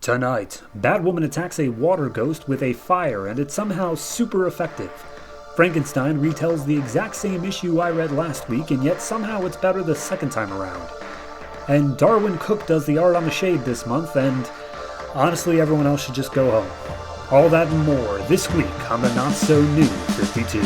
Tonight, Batwoman attacks a water ghost with a fire and it's somehow super effective. Frankenstein retells the exact same issue I read last week and yet somehow it's better the second time around. And Darwin Cook does the art on the S.H.A.D.E this month and honestly everyone else should just go home. All that and more this week on the Not So New 52.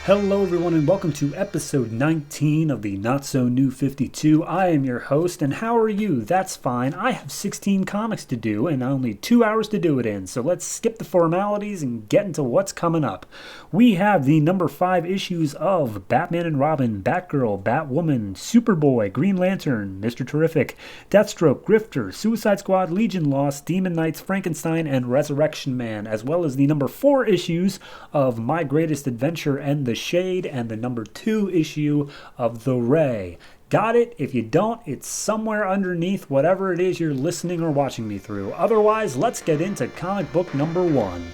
Hello everyone and welcome to episode 19 of the Not So New 52. I am your host and how are you? That's fine. I have 16 comics to do and only 2 hours to do it in, so let's skip the formalities and get into what's coming up. We have the number 5 issues of Batman and Robin, Batgirl, Batwoman, Superboy, Green Lantern, Mr. Terrific, Deathstroke, Grifter, Suicide Squad, Legion Lost, Demon Knights, Frankenstein, and Resurrection Man, as well as the number 4 issues of My Greatest Adventure and the S.H.A.D.E and the number 2 issue of The Ray. Got it? If you don't, it's somewhere underneath whatever it is you're listening or watching me through. Otherwise, let's get into comic book number 1.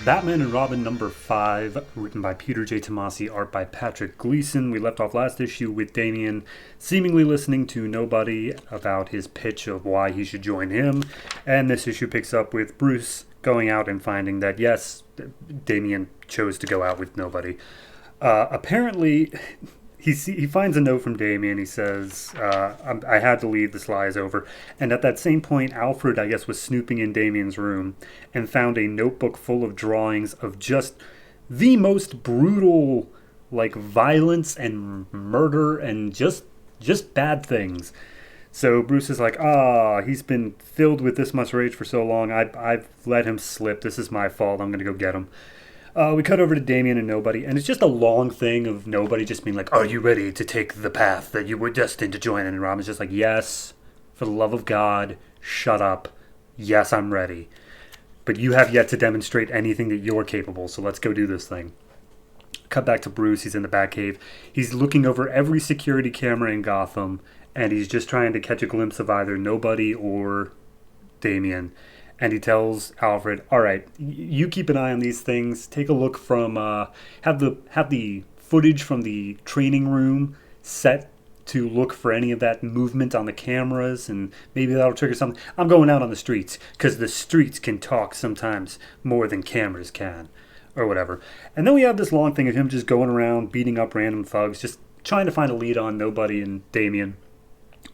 Batman and Robin number 5, written by Peter J. Tomasi, art by Patrick Gleason. We left off last issue with Damian seemingly listening to nobody about his pitch of why he should join him. And this issue picks up with Bruce going out and finding that, yes, Damian chose to go out with nobody. Apparently, he finds a note from Damian. He says, I had to leave, this lie is over. And at that same point, Alfred, I guess, was snooping in Damian's room and found a notebook full of drawings of just the most brutal, like, violence and murder and just bad things. So Bruce is like, he's been filled with this much rage for so long. I've let him slip. This is my fault. I'm going to go get him. We cut over to Damian and Nobody, and it's just a long thing of Nobody just being like, are you ready to take the path that you were destined to join? And Robin's just like, yes, for the love of God, shut up. Yes, I'm ready. But you have yet to demonstrate anything that you're capable, so let's go do this thing. Cut back to Bruce. He's in the Batcave. He's looking over every security camera in Gotham, and he's just trying to catch a glimpse of either Nobody or Damian. And he tells Alfred, all right, you keep an eye on these things. Take a look from, have the footage from the training room set to look for any of that movement on the cameras, and maybe that'll trigger something. I'm going out on the streets, because the streets can talk sometimes more than cameras can, or whatever. And then we have this long thing of him just going around, beating up random thugs, just trying to find a lead on Nobody and Damian,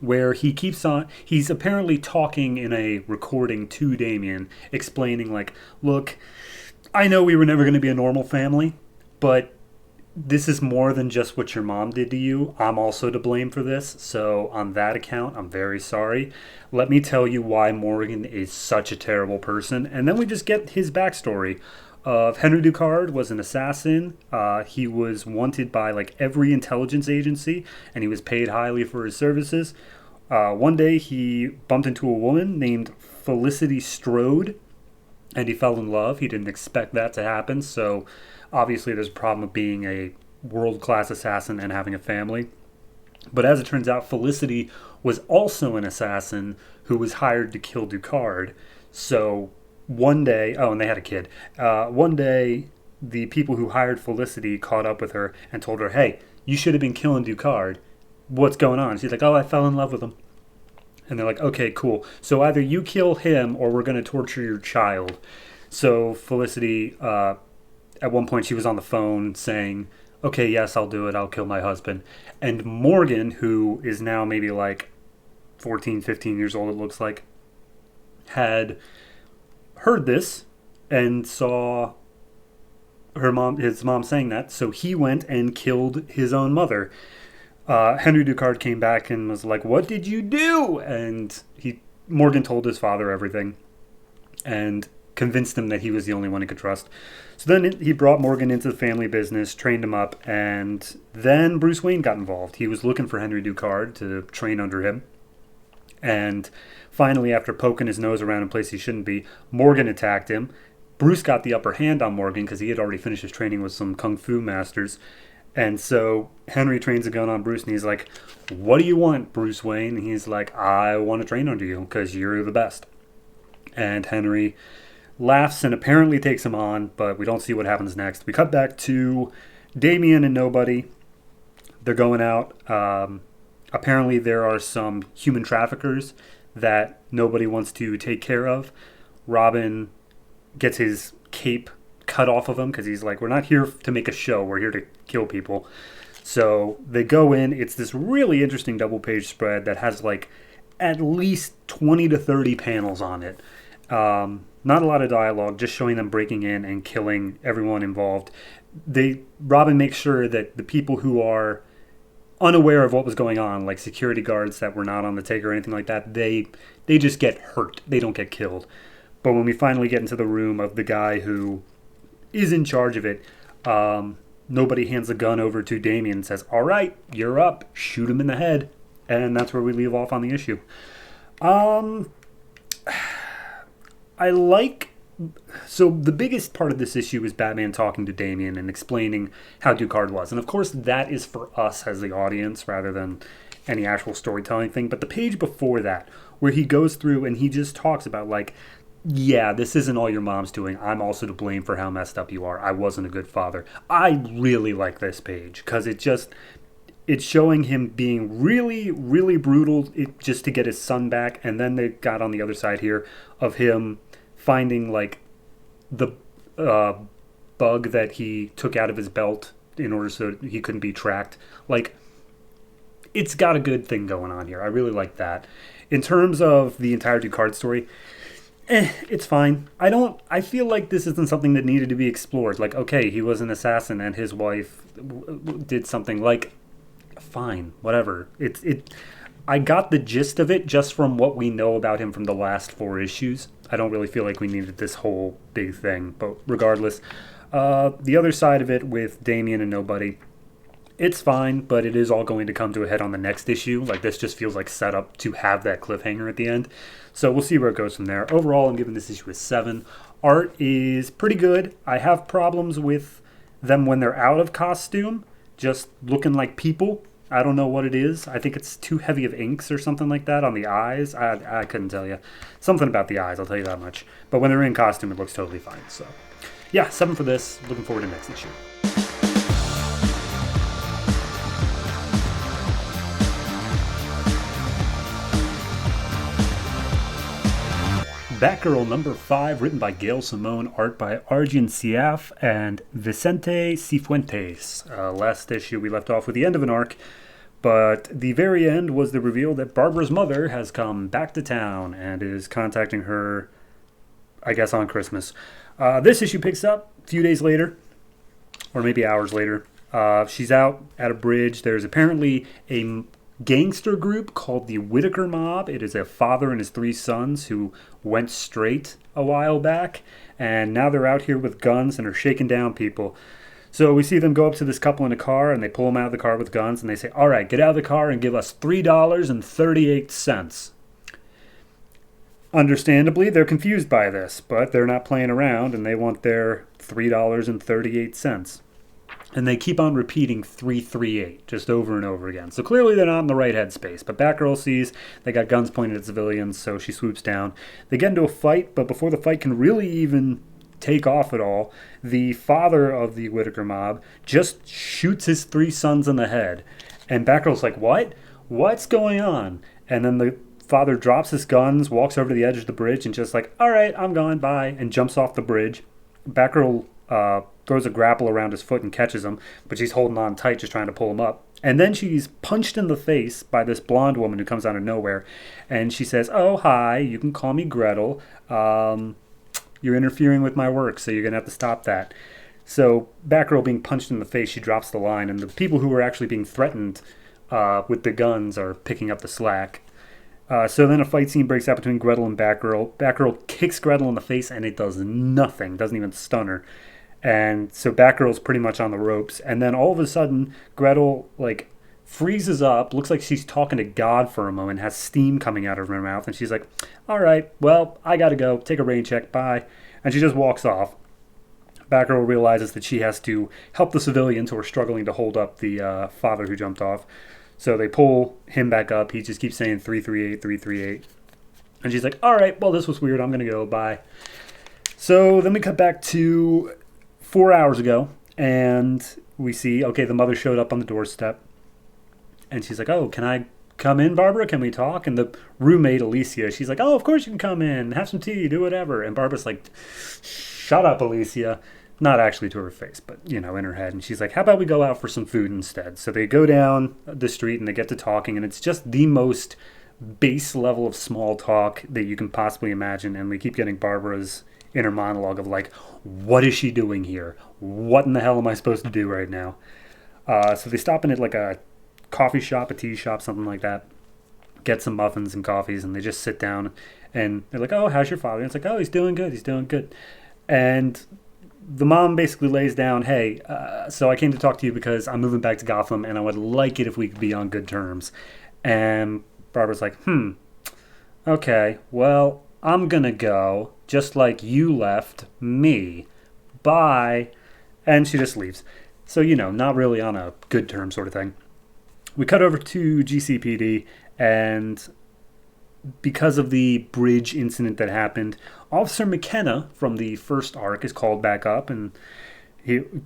where he's apparently talking in a recording to Damian, explaining like, look, I know we were never going to be a normal family, but this is more than just what your mom did to you. I'm also to blame for this, so on that account, I'm very sorry. Let me tell you why Morgan is such a terrible person, and then we just get his backstory. Henry Ducard was an assassin. He was wanted by like every intelligence agency, and he was paid highly for his services. One day he bumped into a woman named Felicity Strode, and he fell in love. He didn't expect that to happen, so obviously there's a problem of being a world-class assassin and having a family. But as it turns out, Felicity was also an assassin who was hired to kill Ducard. So one day, and they had a kid. One day, the people who hired Felicity caught up with her and told her, hey, you should have been killing Ducard. What's going on? She's like, I fell in love with him. And they're like, okay, cool. So either you kill him or we're going to torture your child. So Felicity, at one point, she was on the phone saying, okay, yes, I'll do it. I'll kill my husband. And Morgan, who is now maybe like 14, 15 years old, it looks like, had heard this and saw his mom saying that, so he went and killed his own mother. Henry Ducard came back and was like, what did you do? And Morgan told his father everything and convinced him that he was the only one he could trust. So then he brought Morgan into the family business, trained him up, and then Bruce Wayne got involved. He was looking for Henry Ducard to train under him. And finally, after poking his nose around in a place he shouldn't be, Morgan attacked him. Bruce got the upper hand on Morgan because he had already finished his training with some kung fu masters. And so Henry trains a gun on Bruce, and he's like, what do you want, Bruce Wayne? And he's like, I want to train under you because you're the best. And Henry laughs and apparently takes him on, but we don't see what happens next. We cut back to Damian and Nobody. They're going out. Apparently there are some human traffickers that Nobody wants to take care of. Robin gets his cape cut off of him because he's like, we're not here to make a show, we're here to kill people. So they go in. It's this really interesting double page spread that has like at least 20 to 30 panels on it. Not a lot of dialogue, just showing them breaking in and killing everyone involved. Robin makes sure that the people who are unaware of what was going on, like security guards that were not on the take or anything like that, they just get hurt. They don't get killed. But when we finally get into the room of the guy who is in charge of it, Nobody hands a gun over to Damian and says, all right, you're up. Shoot him in the head. And that's where we leave off on the issue. So the biggest part of this issue is Batman talking to Damian and explaining how Ducard was. And of course that is for us as the audience rather than any actual storytelling thing. But the page before that, where he goes through and he just talks about like, yeah, this isn't all your mom's doing. I'm also to blame for how messed up you are. I wasn't a good father. I really like this page because it's showing him being really, really brutal just to get his son back. And then they got on the other side here of him finding like the bug that he took out of his belt in order so he couldn't be tracked. Like, it's got a good thing going on here. I really like that. In terms of the entire Ducard story, it's fine. I feel like this isn't something that needed to be explored. Like, okay, he was an assassin and his wife did something. Like, fine, whatever. I got the gist of it just from what we know about him from the last 4 issues. I don't really feel like we needed this whole big thing. But regardless, the other side of it with Damian and Nobody, it's fine, but it is all going to come to a head on the next issue. Like, this just feels like set up to have that cliffhanger at the end. So we'll see where it goes from there. Overall, I'm giving this issue a 7. Art is pretty good. I have problems with them when they're out of costume, just looking like people. I don't know what it is. I think it's too heavy of inks or something like that on the eyes. I couldn't tell you. Something about the eyes, I'll tell you that much. But when they're in costume, it looks totally fine. So, yeah, 7 for this. Looking forward to next issue. Batgirl number 5, written by Gail Simone, art by Ardian, Syaf, and Vicente Cifuentes. Last issue we left off with the end of an arc, but the very end was the reveal that Barbara's mother has come back to town and is contacting her, I guess, on Christmas. This issue picks up a few days later, or maybe hours later. She's out at a bridge. There's apparently a gangster group called the Whitaker Mob. It is a father and his 3 sons who went straight a while back, and now they're out here with guns and are shaking down people. So we see them go up to this couple in a car, and they pull them out of the car with guns, and they say, all right, get out of the car and give us $3.38. Understandably, they're confused by this, but they're not playing around, and they want their $3.38. And they keep on repeating 338 just over and over again. So clearly they're not in the right headspace. But Batgirl sees they got guns pointed at civilians, so she swoops down. They get into a fight, but before the fight can really even take off at all, the father of the Whitaker Mob just shoots his 3 sons in the head. And Batgirl's like, what? What's going on? And then the father drops his guns, walks over to the edge of the bridge, and just like, all right, I'm going, bye, and jumps off the bridge. Batgirl throws a grapple around his foot and catches him, but she's holding on tight, just trying to pull him up. And then she's punched in the face by this blonde woman who comes out of nowhere, and she says, oh, hi, you can call me Gretel. You're interfering with my work, so you're going to have to stop that. So Batgirl being punched in the face, she drops the line, and the people who are actually being threatened with the guns are picking up the slack. So then a fight scene breaks out between Gretel and Batgirl. Batgirl kicks Gretel in the face, and it does nothing, doesn't even stun her. And so Batgirl's pretty much on the ropes. And then all of a sudden, Gretel, like, freezes up, looks like she's talking to God for a moment, has steam coming out of her mouth, and she's like, all right, well, I gotta go, take a rain check, bye. And she just walks off. Batgirl realizes that she has to help the civilians who are struggling to hold up the father who jumped off. So they pull him back up. He just keeps saying 338, 338. And she's like, all right, well, this was weird. I'm going to go. Bye. So then we cut back to 4 hours ago. And we see, okay, the mother showed up on the doorstep. And she's like, oh, can I come in, Barbara? Can we talk? And the roommate, Alicia, she's like, oh, of course you can come in. Have some tea. Do whatever. And Barbara's like, shut up, Alicia. Not actually to her face, but, in her head. And she's like, how about we go out for some food instead? So they go down the street and they get to talking. And it's just the most base level of small talk that you can possibly imagine. And we keep getting Barbara's inner monologue of like, what is she doing here? What in the hell am I supposed to do right now? So they stop in at like a coffee shop, a tea shop, something like that. Get some muffins and coffees, and they just sit down. And they're like, oh, how's your father? And it's like, oh, he's doing good. He's doing good. And the mom basically lays down, hey, so I came to talk to you because I'm moving back to Gotham, and I would like it if we could be on good terms. And Barbara's like, okay, well, I'm going to go just like you left me. Bye. And she just leaves. So, not really on a good term sort of thing. We cut over to GCPD, and because of the bridge incident that happened, Officer McKenna from the first arc is called back up, and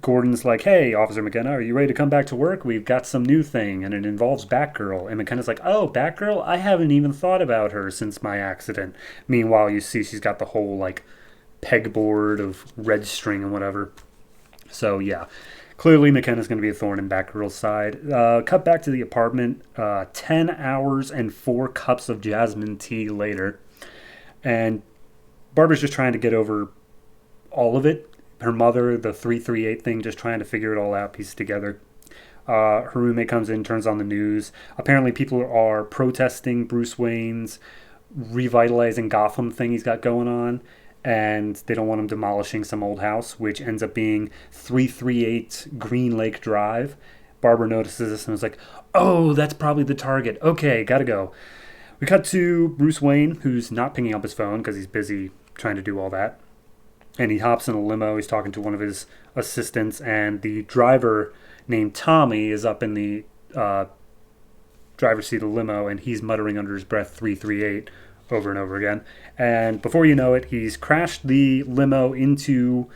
Gordon's like, hey, Officer McKenna, are you ready to come back to work? We've got some new thing, and it involves Batgirl. And McKenna's like, oh, Batgirl? I haven't even thought about her since my accident. Meanwhile, you see she's got the whole, like, pegboard of red string and whatever. So, yeah. Clearly, McKenna's going to be a thorn in Batgirl's side. Cut back to the apartment. 10 hours and 4 cups of jasmine tea later. And Barbara's just trying to get over all of it. Her mother, the 338 thing, just trying to figure it all out, piece it together. Her roommate comes in, turns on the news. Apparently people are protesting Bruce Wayne's revitalizing Gotham thing he's got going on. And they don't want him demolishing some old house, which ends up being 338 Green Lake Drive. Barbara notices this and is like, oh, that's probably the target. Okay, gotta go. We cut to Bruce Wayne, who's not picking up his phone because he's busy trying to do all that. And he hops in a limo. He's talking to one of his assistants. And the driver named Tommy is up in the driver's seat of the limo. And he's muttering under his breath 338 over and over again. And before you know it, he's crashed the limo into,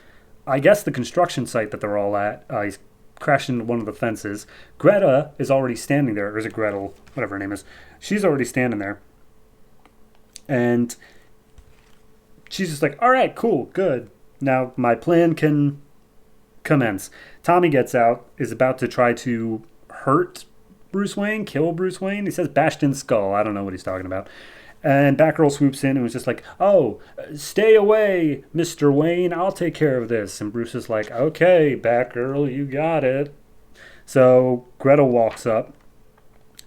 I guess, the construction site that they're all at. He's crashed into one of the fences. Greta is already standing there. Or is it Gretel? Whatever her name is. She's already standing there. And she's just like, all right, cool, good. Now my plan can commence. Tommy gets out, is about to try to hurt Bruce Wayne, kill Bruce Wayne. He says bashed in skull. I don't know what he's talking about. And Batgirl swoops in and was just like, oh, stay away, Mr. Wayne. I'll take care of this. And Bruce is like, okay, Batgirl, you got it. So Gretel walks up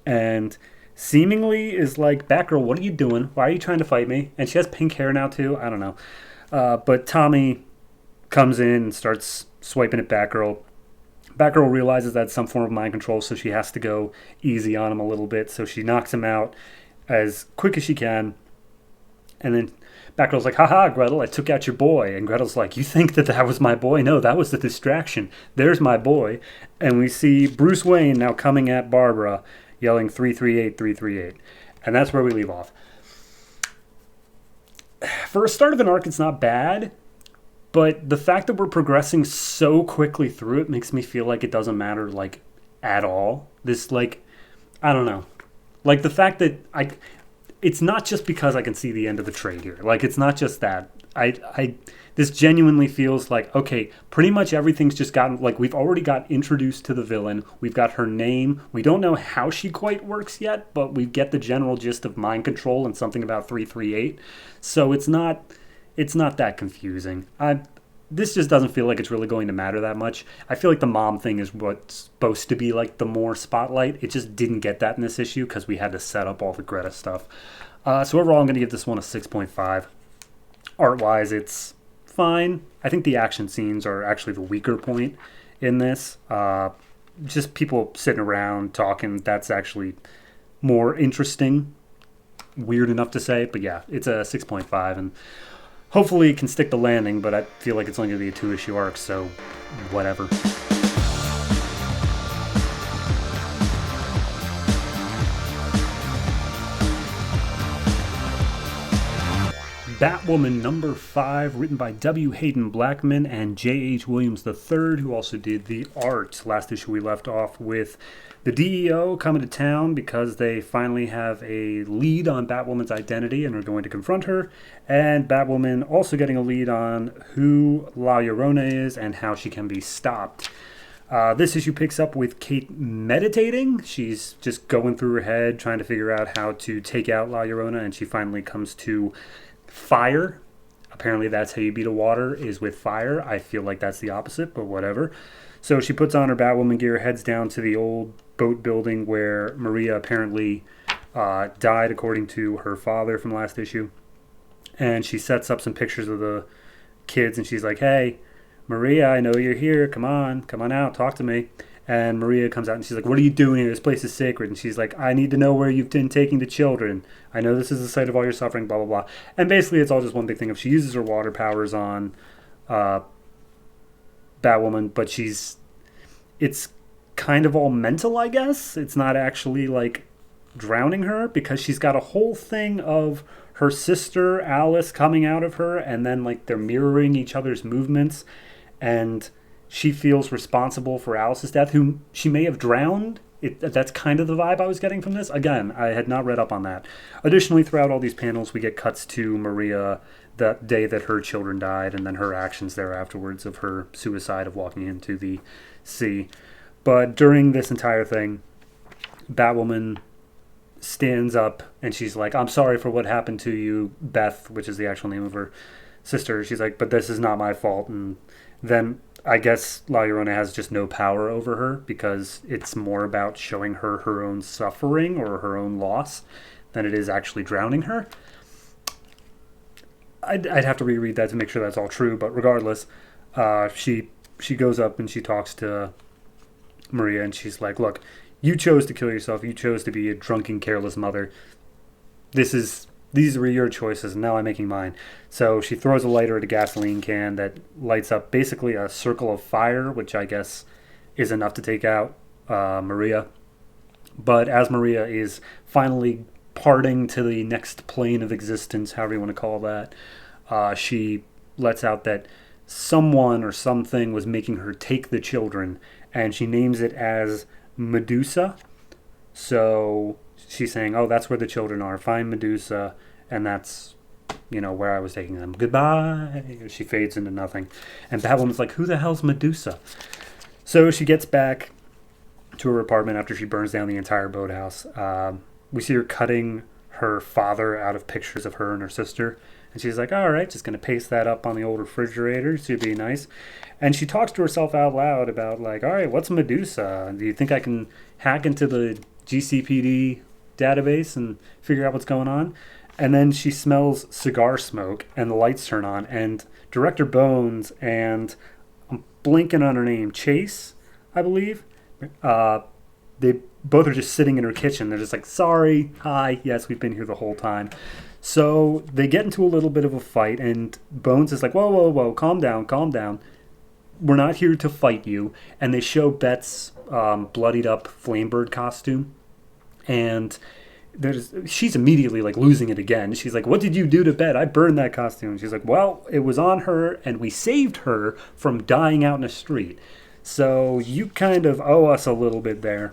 and seemingly is like, Batgirl, what are you doing? Why are you trying to fight me? And she has pink hair now, too. I don't know. But Tommy comes in and starts swiping at Batgirl. Batgirl realizes that's some form of mind control, so she has to go easy on him a little bit. So she knocks him out as quick as she can. And then Batgirl's like, haha, Gretel, I took out your boy. And Gretel's like, you think that was my boy? No, that was the distraction. There's my boy. And we see Bruce Wayne now coming at Barbara, yelling 338, 338. And that's where we leave off. For a start of an arc, it's not bad. But the fact that we're progressing so quickly through it makes me feel like it doesn't matter, like, at all. This, like, I don't know. Like, the fact that it's not just because I can see the end of the trade here. Like, it's not just that. This genuinely feels like, okay, pretty much everything's just gotten, like, we've already got introduced to the villain. We've got her name. We don't know how she quite works yet, but we get the general gist of mind control and something about 338. So it's not that confusing. This just doesn't feel like it's really going to matter that much. I feel like the mom thing is what's supposed to be like the more spotlight. It just didn't get that in this issue because we had to set up all the Greta stuff. So overall, I'm going to give this one a 6.5. Art-wise, it's fine. I think the action scenes are actually the weaker point in this. just people sitting around talking. That's actually more interesting. Weird enough to say, but yeah, it's a 6.5, and hopefully it can stick the landing, but I feel like it's only going to be a 2-issue arc, so whatever. Batwoman number 5, written by W. Haden Blackman and J.H. Williams III, who also did the art. Last issue we left off with the DEO coming to town because they finally have a lead on Batwoman's identity and are going to confront her, and Batwoman also getting a lead on who La Llorona is and how she can be stopped. This issue picks up with Kate meditating. She's just going through her head, trying to figure out how to take out La Llorona, and she finally comes to fire. Apparently that's how you beat a water, is with fire. I feel like that's the opposite, but whatever. So she puts on her Batwoman gear, heads down to the old boat building where Maria apparently died, according to her father from last issue. And she sets up some pictures of the kids, and she's like, hey, Maria, I know you're here. Come on out, talk to me. And Maria comes out and she's like, what are you doing here? This place is sacred. And she's like, I need to know where you've been taking the children. I know this is the site of all your suffering, blah, blah, blah. And basically it's all just one big thing of she uses her water powers on Batwoman, but it's kind of all mental, I guess. It's not actually like drowning her, because she's got a whole thing of her sister Alice coming out of her, and then like they're mirroring each other's movements, and she feels responsible for Alice's death, whom she may have drowned. That's kind of the vibe I was getting from this. Again, I had not read up on that. Additionally, throughout all these panels, we get cuts to Maria that day that her children died, and then her actions there afterwards of her suicide of walking into the sea. But during this entire thing, Batwoman stands up and she's like, I'm sorry for what happened to you, Beth, which is the actual name of her sister. She's like, but this is not my fault. And then I guess La Llorona has just no power over her, because it's more about showing her her own suffering or her own loss than it is actually drowning her. I'd have to reread that to make sure that's all true, but regardless, she goes up and she talks to Maria, and she's like, look, you chose to kill yourself. You chose to be a drunken, careless mother. These were your choices, and now I'm making mine. So she throws a lighter at a gasoline can that lights up basically a circle of fire, which I guess is enough to take out Maria. But as Maria is finally parting to the next plane of existence, however you want to call that, she lets out that someone or something was making her take the children, and she names it as Medusa. So she's saying, oh, that's where the children are. Find Medusa, and that's, where I was taking them. Goodbye. She fades into nothing. And Batwoman's like, who the hell's Medusa? So she gets back to her apartment after she burns down the entire boathouse. We see her cutting her father out of pictures of her and her sister. And she's like, all right, just going to paste that up on the old refrigerator. Should be nice. And she talks to herself out loud about, like, all right, what's Medusa? Do you think I can hack into the GCPD database and figure out what's going on? And then she smells cigar smoke, and the lights turn on. And Director Bones and, I'm blanking on her name, Chase, I believe, they both are just sitting in her kitchen. They're just like, sorry, hi, yes, we've been here the whole time. So they get into a little bit of a fight, and Bones is like, whoa, calm down. We're not here to fight you. And they show Bet's bloodied up Flamebird costume, and she's immediately like losing it again. She's like, what did you do to Bet? I burned that costume. And she's like, well, it was on her, and we saved her from dying out in the street. So you kind of owe us a little bit there.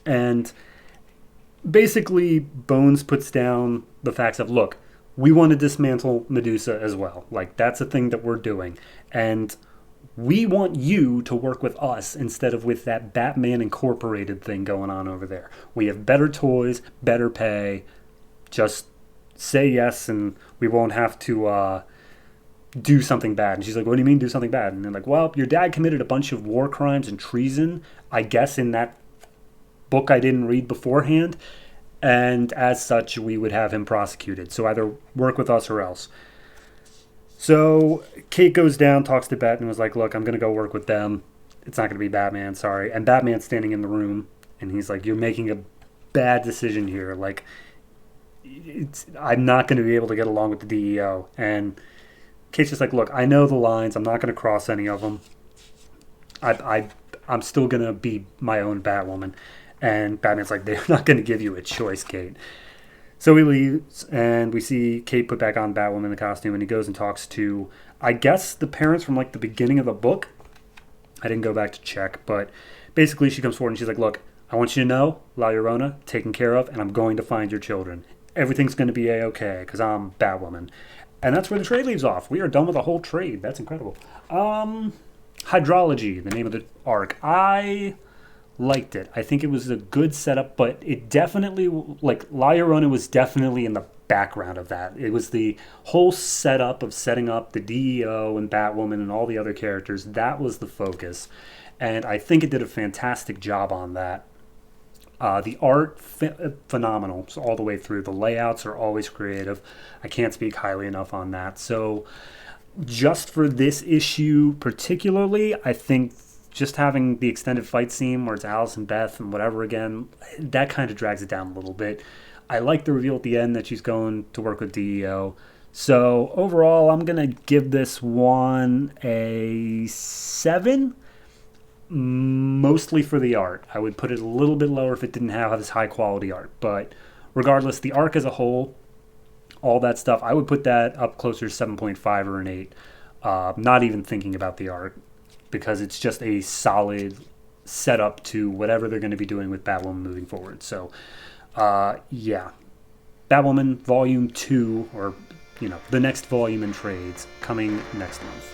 And basically, Bones puts down the facts of, look, we want to dismantle Medusa as well. Like, that's a thing that we're doing. And we want you to work with us instead of with that Batman Incorporated thing going on over there. We have better toys, better pay. Just say yes, and we won't have to do something bad. And she's like, what do you mean do something bad? And they're like, well, your dad committed a bunch of war crimes and treason, I guess, in that book I didn't read beforehand, and as such we would have him prosecuted, so either work with us or else. So Kate goes down, talks to Bet, and was like, look, I'm gonna go work with them. it's not going to be Batman, sorry. And Batman's standing in the room, and he's like, you're making a bad decision here. Like, I'm not going to be able to get along with the DEO. And Kate's just like, look, I know the lines. I'm not going to cross any of them. I'm still going to be my own Batwoman. And Batman's like, they're not going to give you a choice, Kate. So he leaves, and we see Kate put back on Batwoman the costume, and he goes and talks to, I guess, the parents from, like, the beginning of the book. I didn't go back to check, but basically she comes forward and she's like, look, I want you to know, La Llorona, taken care of, and I'm going to find your children. Everything's going to be A-okay, because I'm Batwoman. And that's where the trade leaves off. We are done with the whole trade. That's incredible. Hydrology, the name of the arc. I liked it. I think it was a good setup, but it definitely, like, La Llorona was definitely in the background of that. It was the whole setup of setting up the DEO and Batwoman and all the other characters. That was the focus. And I think it did a fantastic job on that. The art, phenomenal, so all the way through. The layouts are always creative. I can't speak highly enough on that. So just for this issue particularly, I think just having the extended fight scene where it's Alice and Beth and whatever again, that kind of drags it down a little bit. I like the reveal at the end that she's going to work with DEO. So overall, I'm going to give this one a 7. Mostly for the art. I would put it a little bit lower if it didn't have this high quality art. But regardless, the arc as a whole, all that stuff, I would put that up closer to 7.5 or an 8. Not even thinking about the art, because it's just a solid setup to whatever they're going to be doing with Batwoman moving forward. So, yeah. Batwoman Volume 2, or, the next volume in trades, coming next month.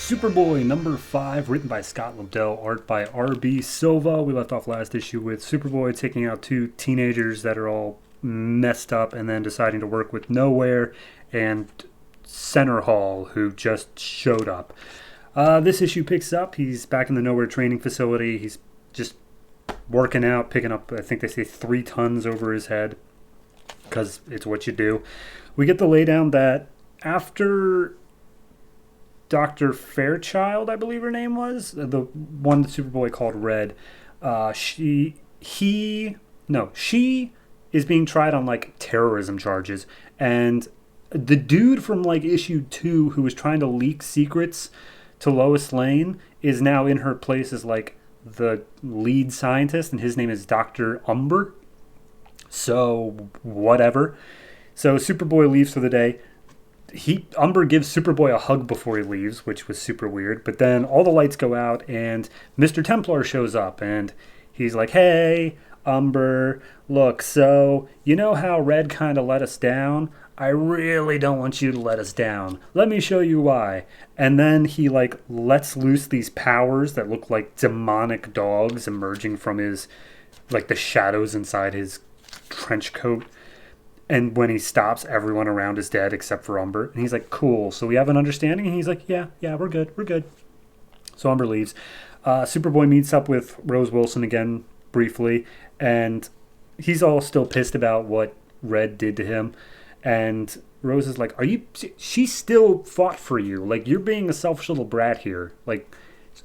Superboy number 5, written by Scott Lobdell, art by R.B. Silva. We left off last issue with Superboy taking out 2 teenagers that are all messed up and then deciding to work with Nowhere and Center Hall, who just showed up. This issue picks up. He's back in the Nowhere training facility. He's just working out, picking up, I think they say 3 tons over his head, because it's what you do. We get the laydown that after Dr. Fairchild, I believe her name was, the one that Superboy called Red. She is being tried on, like, terrorism charges. And the dude from, like, issue 2 who was trying to leak secrets to Lois Lane is now in her place as, like, the lead scientist, and his name is Dr. Umber. So, whatever. So, Superboy leaves for the day. Umber gives Superboy a hug before he leaves, which was super weird. But then all the lights go out, and Mr. Templar shows up, and he's like, hey, Umber, look, so you know how Red kind of let us down? I really don't want you to let us down. Let me show you why. And then he, like, lets loose these powers that look like demonic dogs emerging from his, like, the shadows inside his trench coat. And when he stops, everyone around is dead except for Umber. And he's like, cool. So we have an understanding? And he's like, yeah, we're good. So Umber leaves. Superboy meets up with Rose Wilson again briefly. And he's all still pissed about what Red did to him. And Rose is like, she still fought for you. Like, you're being a selfish little brat here. Like,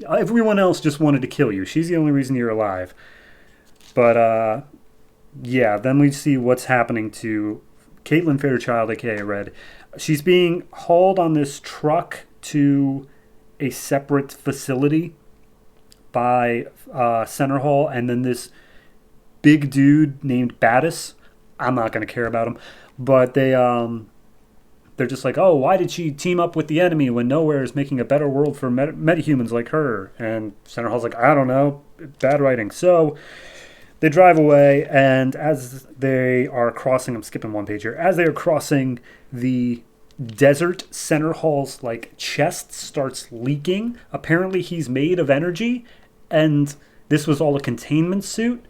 everyone else just wanted to kill you. She's the only reason you're alive. But, yeah, then we see what's happening to Caitlin Fairchild, a.k.a. Red. She's being hauled on this truck to a separate facility by Center Hall, and then this big dude named Battis. I'm not going to care about him. But they're just like, oh, why did she team up with the enemy when Nowhere is making a better world for metahumans like her? And Center Hall's like, I don't know, bad writing. So they drive away, and as they are crossing, I'm skipping one page here, as they are crossing the desert, Center Hall's, like, chest starts leaking. Apparently he's made of energy, and this was all a containment suit,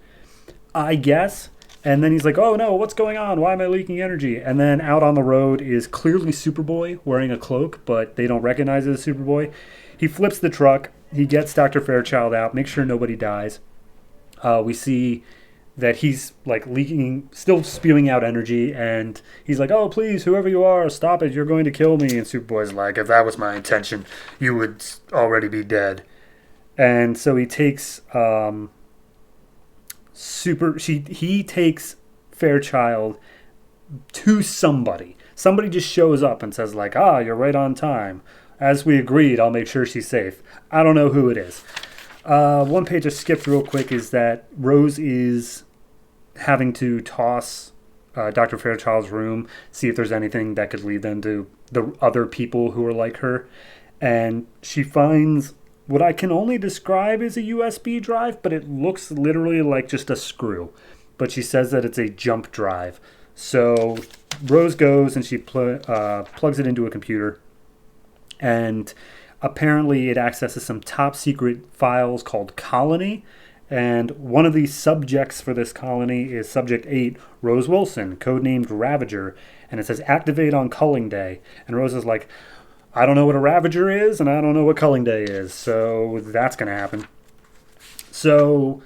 I guess. And then he's like, oh no, what's going on? Why am I leaking energy? And then out on the road is clearly Superboy wearing a cloak, but they don't recognize it as Superboy. He flips the truck. He gets Dr. Fairchild out, makes sure nobody dies. We see that he's like leaking, still spewing out energy, and he's like, "Oh, please, whoever you are, stop it! You're going to kill me." And Superboy's like, "If that was my intention, you would already be dead." And so he takes he takes Fairchild to somebody. Somebody just shows up and says like, "Ah, you're right on time. As we agreed, I'll make sure she's safe." I don't know who it is. One page I skipped real quick is that Rose is having to toss Dr. Fairchild's room, see if there's anything that could lead them to the other people who are like her. And she finds what I can only describe as a USB drive, but it looks literally like just a screw. But she says that it's a jump drive. So Rose goes and she plugs it into a computer. And apparently it accesses some top secret files called Colony. And one of the subjects for this colony is Subject 8, Rose Wilson, codenamed Ravager. And it says activate on Culling Day. And Rose is like, I don't know what a Ravager is, and I don't know what Culling Day is. So that's going to happen. So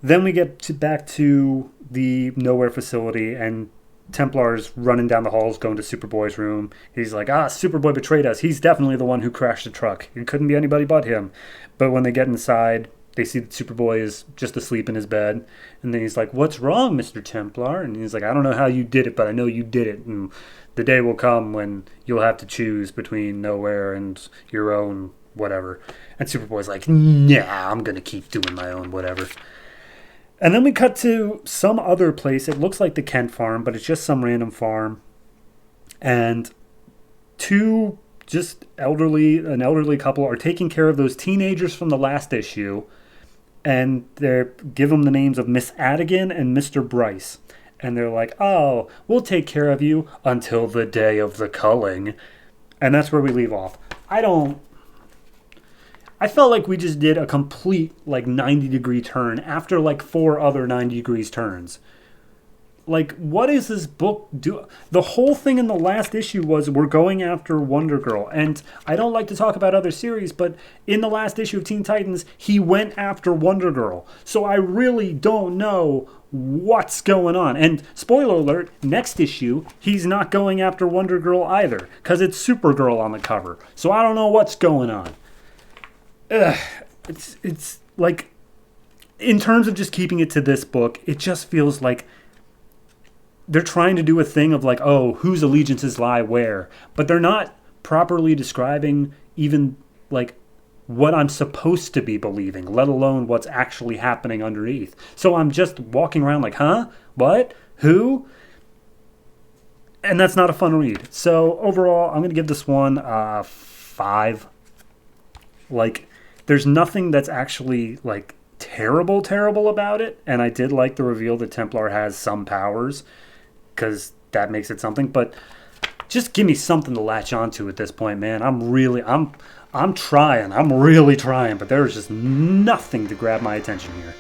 then we get back to the Nowhere facility, and Templar's running down the halls going to Superboy's room. He's like, Superboy betrayed us. He's definitely the one who crashed the truck. It couldn't be anybody but him. But when they get inside, they see that Superboy is just asleep in his bed. And then he's like, what's wrong, Mr. Templar? And he's like, I don't know how you did it, but I know you did it. And the day will come when you'll have to choose between Nowhere and your own whatever. And Superboy's like, nah, I'm going to keep doing my own whatever. And then we cut to some other place. It looks like the Kent farm, but it's just some random farm. And two an elderly couple are taking care of those teenagers from the last issue. And they give them the names of Miss Ardian and Mr. Bryce. And they're like, oh, we'll take care of you until the day of the culling. And that's where we leave off. I felt like we just did a complete, 90-degree turn after, 4 other 90-degree turns. What is this book do? The whole thing in the last issue was we're going after Wonder Girl. And I don't like to talk about other series, but in the last issue of Teen Titans, he went after Wonder Girl. So I really don't know what's going on. And spoiler alert, next issue, he's not going after Wonder Girl either, because it's Supergirl on the cover. So I don't know what's going on. It's like, in terms of just keeping it to this book, it just feels like they're trying to do a thing of whose allegiances lie where, but they're not properly describing even what I'm supposed to be believing, let alone what's actually happening underneath. So I'm just walking around huh? What? Who? And that's not a fun read. So overall, I'm going to give this one 5. There's nothing that's actually terrible about it, and I did like the reveal that Templar has some powers, because that makes it something. But just give me something to latch onto at this point, man. I'm trying. I'm really trying, but there's just nothing to grab my attention here.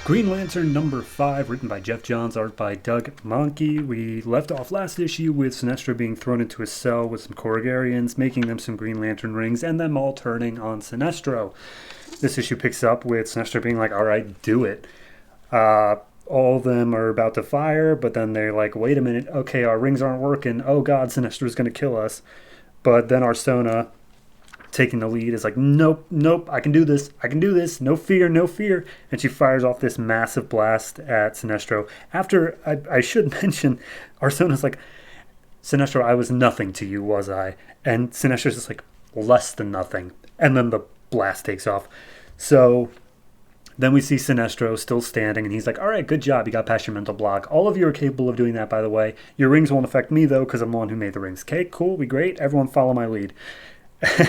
Green Lantern number 5, written by Geoff Johns, art by Doug Mahnke. We left off last issue with Sinestro being thrown into a cell with some Corrugarians, making them some Green Lantern rings, and them all turning on Sinestro. This issue picks up with Sinestro being like, alright, do it. All of them are about to fire, but then they're like, wait a minute, okay, our rings aren't working. Oh god, Sinestro's going to kill us. But then Arsona, taking the lead, is like, nope, I can do this, no fear. And she fires off this massive blast at Sinestro. After, I should mention, Arsona's like, Sinestro, I was nothing to you, was I? And Sinestro's just like, less than nothing. And then the blast takes off. So then we see Sinestro still standing, and he's like, all right, good job, you got past your mental block. All of you are capable of doing that, by the way. Your rings won't affect me, though, because I'm the one who made the rings. Okay, cool, we great, everyone follow my lead.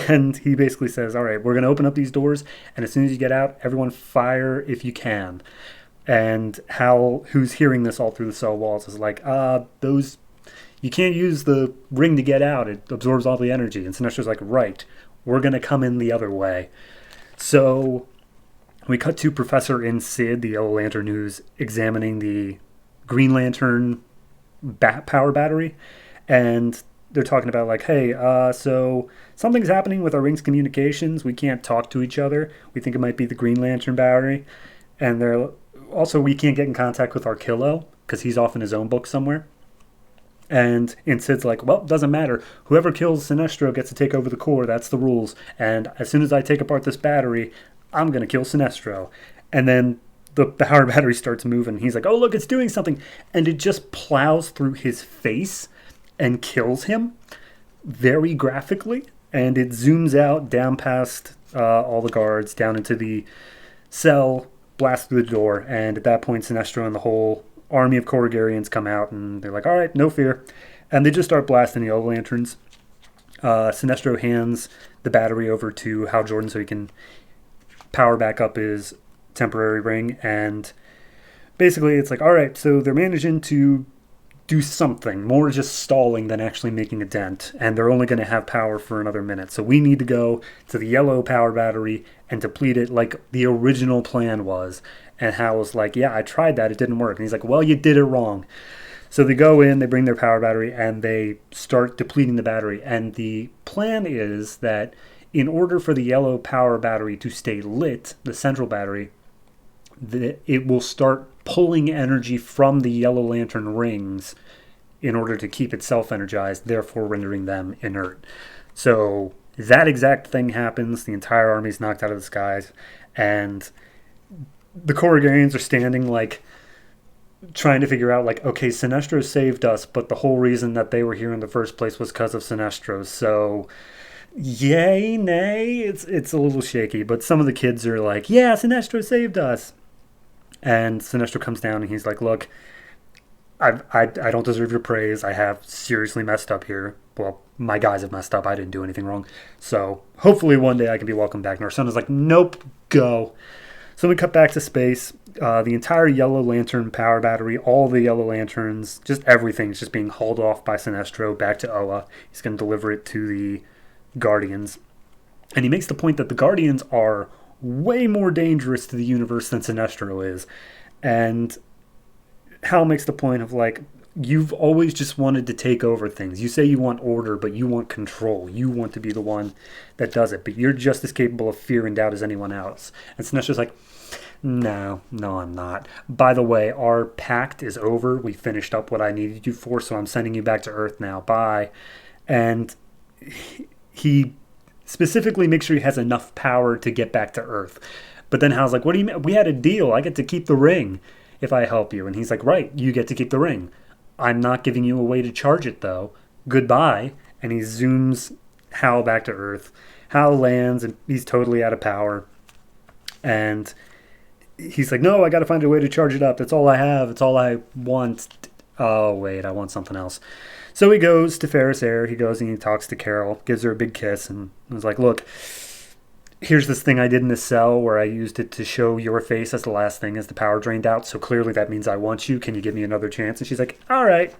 And he basically says, all right, we're going to open up these doors, and as soon as you get out, everyone fire if you can. And Hal, who's hearing this all through the cell walls, is like, you can't use the ring to get out. It absorbs all the energy. And Sinestro's like, right, we're going to come in the other way. So we cut to Professor and Sid, the Yellow Lantern, who's examining the Green Lantern power battery. And they're talking about like, hey, so something's happening with our ring's communications. We can't talk to each other. We think it might be the Green Lantern battery. And they're also, we can't get in contact with our Killo because he's off in his own book somewhere. And Sid's like, well, doesn't matter. Whoever kills Sinestro gets to take over the core. That's the rules. And as soon as I take apart this battery, I'm going to kill Sinestro. And then the power battery starts moving. He's like, oh, look, it's doing something. And it just plows through his face and kills him very graphically. And it zooms out down past all the guards, down into the cell, blasts through the door. And at that point, Sinestro and the whole army of Corrugarians come out, and they're like, all right, no fear. And they just start blasting the Yellow Lanterns. Sinestro hands the battery over to Hal Jordan so he can power back up his temporary ring. And basically it's like, all right, so they're managing to do something, more just stalling than actually making a dent. And they're only going to have power for another minute. So we need to go to the yellow power battery and deplete it like the original plan was. And Hal was like, yeah, I tried that. It didn't work. And he's like, well, you did it wrong. So they go in, they bring their power battery, and they start depleting the battery. And the plan is that in order for the yellow power battery to stay lit, the central battery, it will start pulling energy from the Yellow Lantern rings in order to keep itself energized, therefore rendering them inert. So that exact thing happens. The entire army's knocked out of the skies, and the Corrugarians are standing, like, trying to figure out, like, okay, Sinestro saved us, but the whole reason that they were here in the first place was because of Sinestro. So, yay, nay, it's a little shaky. But some of the kids are like, yeah, Sinestro saved us. And Sinestro comes down and he's like, look, I don't deserve your praise. I have seriously messed up here. Well, my guys have messed up. I didn't do anything wrong. So hopefully one day I can be welcomed back. And our son is like, nope, go. So we cut back to space. The entire Yellow Lantern power battery, all the Yellow Lanterns, just everything is just being hauled off by Sinestro back to Oa. He's going to deliver it to the Guardians. And he makes the point that the Guardians are way more dangerous to the universe than Sinestro is. And Hal makes the point of, like, you've always just wanted to take over things. You say you want order, but you want control. You want to be the one that does it. But you're just as capable of fear and doubt as anyone else. And Sinestro's like, no, I'm not. By the way, our pact is over. We finished up what I needed you for, so I'm sending you back to Earth now. Bye. And he specifically makes sure he has enough power to get back to Earth. But then Hal's like, what do you mean? We had a deal. I get to keep the ring if I help you. And he's like, right, you get to keep the ring. I'm not giving you a way to charge it, though. Goodbye. And he zooms Hal back to Earth. Hal lands, and he's totally out of power. And he's like, no, I got to find a way to charge it up. That's all I have. It's all I want. Oh, wait, I want something else. So he goes to Ferris Air. He goes and he talks to Carol, gives her a big kiss, and was like, look, here's this thing I did in this cell where I used it to show your face as the last thing as the power drained out. So clearly that means I want you. Can you give me another chance? And she's like, all right.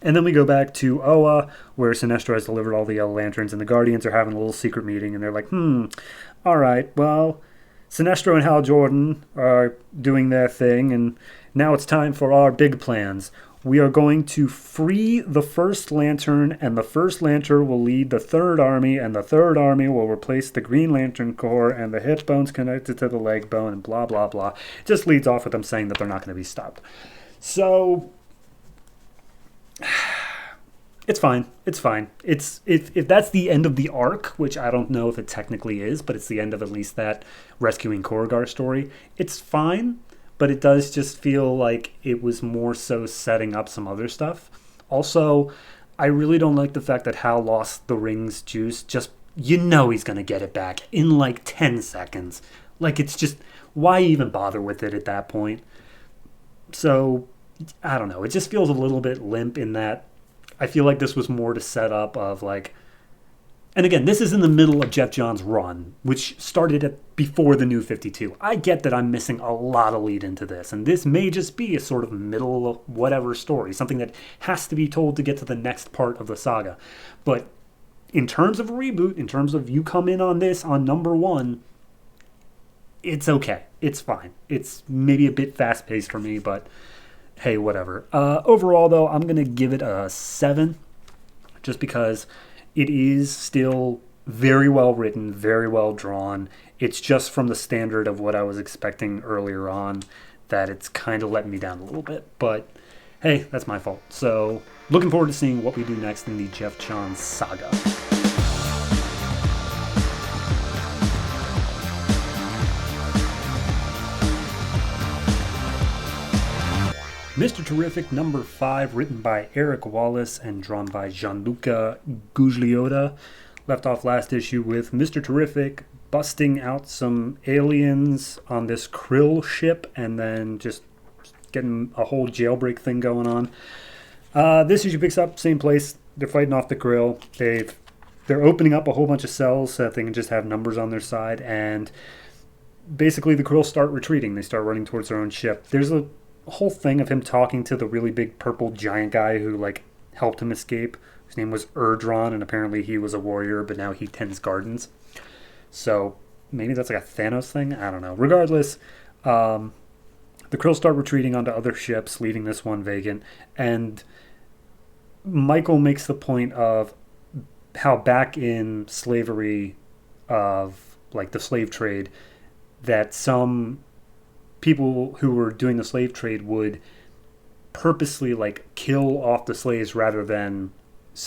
And then we go back to Oa, where Sinestro has delivered all the Yellow Lanterns, and the Guardians are having a little secret meeting, and they're like, all right, well, Sinestro and Hal Jordan are doing their thing, and now it's time for our big plans. We are going to free the First Lantern, and the First Lantern will lead the Third Army, and the Third Army will replace the Green Lantern Corps, and the hip bone's connected to the leg bone, and blah, blah, blah. It just leads off with them saying that they're not going to be stopped. So, it's fine. It's fine. If that's the end of the arc, which I don't know if it technically is, but it's the end of at least that rescuing Korrigar story, it's fine. But it does just feel like it was more so setting up some other stuff. Also, I really don't like the fact that Hal lost the ring's juice. Just, he's going to get it back in like 10 seconds. Like, it's just, why even bother with it at that point? So, I don't know. It just feels a little bit limp in that I feel like this was more to set up of like, and again, this is in the middle of Geoff Johns' run, which started before the New 52. I get that I'm missing a lot of lead into this, and this may just be a sort of middle whatever story, something that has to be told to get to the next part of the saga. But in terms of a reboot, in terms of you come in on this on number 1, it's okay. It's fine. It's maybe a bit fast-paced for me, but hey, whatever. Overall, though, I'm going to give it a 7. just because it is still very well written, very well drawn. It's just from the standard of what I was expecting earlier on that it's kind of letting me down a little bit. But hey, that's my fault. So looking forward to seeing what we do next in the Geoff Johns saga. Mr. Terrific number 5, written by Eric Wallace and drawn by Gianluca Gugliotta. Left off last issue with Mr. Terrific busting out some aliens on this krill ship and then just getting a whole jailbreak thing going on. This issue picks up, same place. They're fighting off the krill. They're opening up a whole bunch of cells so that they can just have numbers on their side, and basically the krill start retreating. They start running towards their own ship. There's a whole thing of him talking to the really big purple giant guy who helped him escape. His name was Erdron, and apparently he was a warrior, but now he tends gardens. So maybe that's like a Thanos thing? I don't know. Regardless, the krill start retreating onto other ships, leaving this one vacant. And Michael makes the point of how back in slavery of the slave trade, that some people who were doing the slave trade would purposely kill off the slaves rather than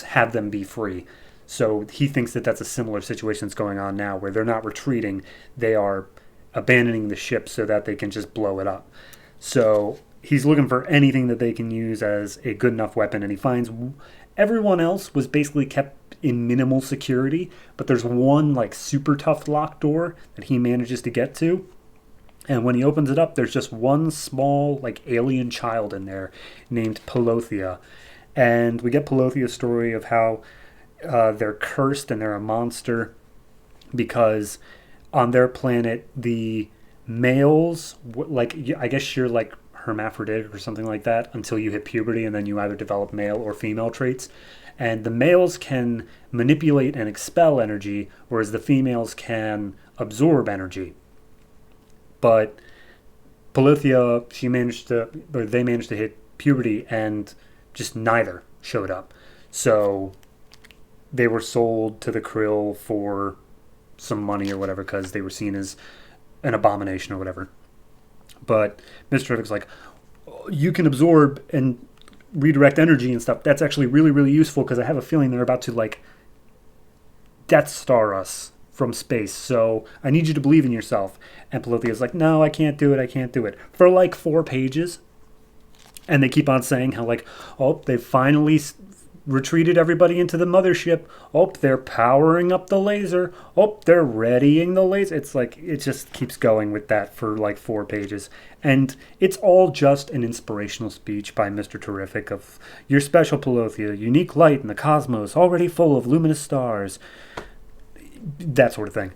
have them be free. So he thinks that that's a similar situation that's going on now, where they're not retreating, they are abandoning the ship so that they can just blow it up. So he's looking for anything that they can use as a good enough weapon, and he finds everyone else was basically kept in minimal security, but there's one super tough locked door that he manages to get to. And when he opens it up, there's just one small alien child in there named Pelothea. And we get Pelothea's story of how they're cursed and they're a monster because on their planet, the males, I guess you're hermaphroditic or something like that until you hit puberty, and then you either develop male or female traits. And the males can manipulate and expel energy, whereas the females can absorb energy. But Pelothea, they managed to hit puberty, and just neither showed up. So they were sold to the krill for some money or whatever because they were seen as an abomination or whatever. But Mr. Terrific's like, you can absorb and redirect energy and stuff. That's actually really, really useful because I have a feeling they're about to Death Star us from space. So I need you to believe in yourself. And Pelothea's like, no, I can't do it. For 4 pages. And they keep on saying how they've finally retreated everybody into the mothership. Oh, they're powering up the laser. Oh, they're readying the laser. It's it just keeps going with that for 4 pages. And it's all just an inspirational speech by Mr. Terrific of your special Pelothea, unique light in the cosmos, already full of luminous stars. That sort of thing.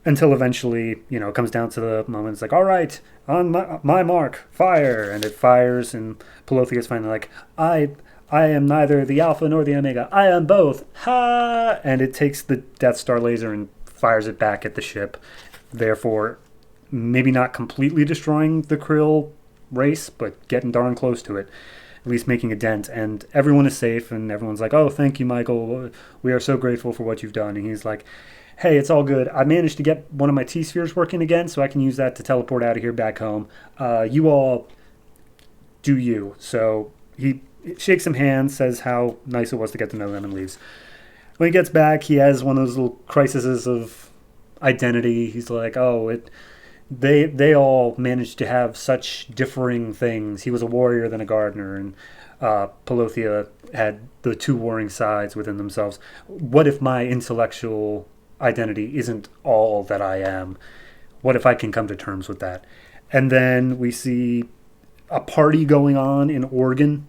Until eventually, it comes down to the moment. It's all right, on my mark, fire. And it fires, and Pelothea's finally I am neither the Alpha nor the Omega. I am both. Ha! And it takes the Death Star laser and fires it back at the ship. Therefore, maybe not completely destroying the krill race, but getting darn close to it. At least making a dent. And everyone is safe, and everyone's oh, thank you, Michael. We are so grateful for what you've done. And he's hey, it's all good. I managed to get one of my T-spheres working again, so I can use that to teleport out of here back home. You all do you. So he shakes some hands, says how nice it was to get to know them, and leaves. When he gets back, he has one of those little crises of identity. He's they all managed to have such differing things. He was a warrior than a gardener, and Pelothea had the two warring sides within themselves. What if my intellectual identity isn't all that I am? What if I can come to terms with that? And then we see a party going on in Oregon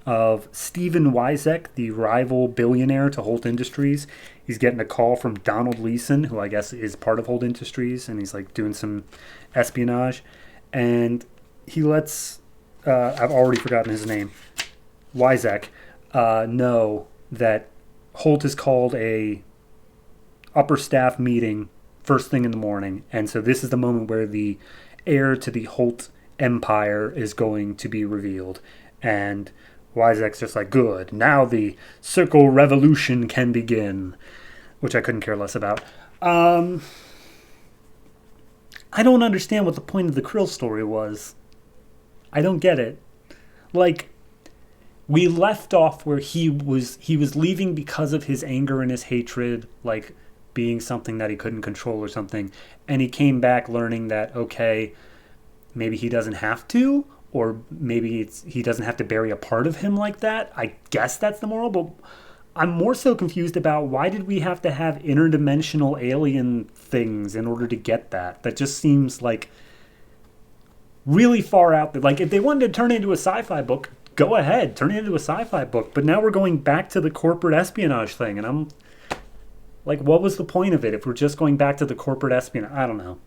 of Stephen Wyzek, the rival billionaire to Holt Industries. He's getting a call from Donald Gleason, who I guess is part of Holt Industries, and he's doing some espionage. And he lets, I've already forgotten his name, Wyzek, know that Holt has called a upper staff meeting first thing in the morning. And so this is the moment where the heir to the Holt empire is going to be revealed. And Wyzek's just like, good, now the circle revolution can begin, which I couldn't care less about. I don't understand what the point of the Krill story was. I don't get it. Like, we left off where he was leaving because of his anger and his hatred, like being something that he couldn't control or something, and he came back learning that, okay, maybe he doesn't have to, or maybe he doesn't have to bury a part of him like that. I guess that's the moral, but I'm more so confused about why did we have to have interdimensional alien things in order to get that? That just seems like really far out there. Like, if they wanted to turn it into a sci-fi book, go ahead, turn it into a sci-fi book. But now we're going back to the corporate espionage thing, and I'm like, what was the point of it if we're just going back to the corporate espionage? I don't know.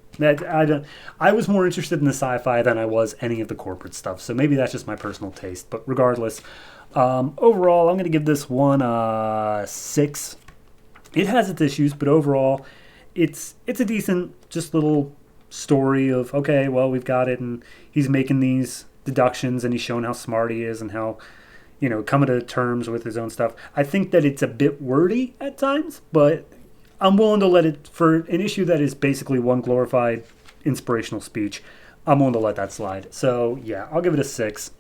I was more interested in the sci-fi than I was any of the corporate stuff, so maybe that's just my personal taste. But regardless, overall, I'm going to give this one 6. It has its issues, but overall, it's a decent, just little story of, okay, well, we've got it, and he's making these deductions, and he's showing how smart he is and how, coming to terms with his own stuff. I think that it's a bit wordy at times, but I'm willing to let it, for an issue that is basically one glorified inspirational speech, I'm willing to let that slide. So, yeah, I'll give it a 6.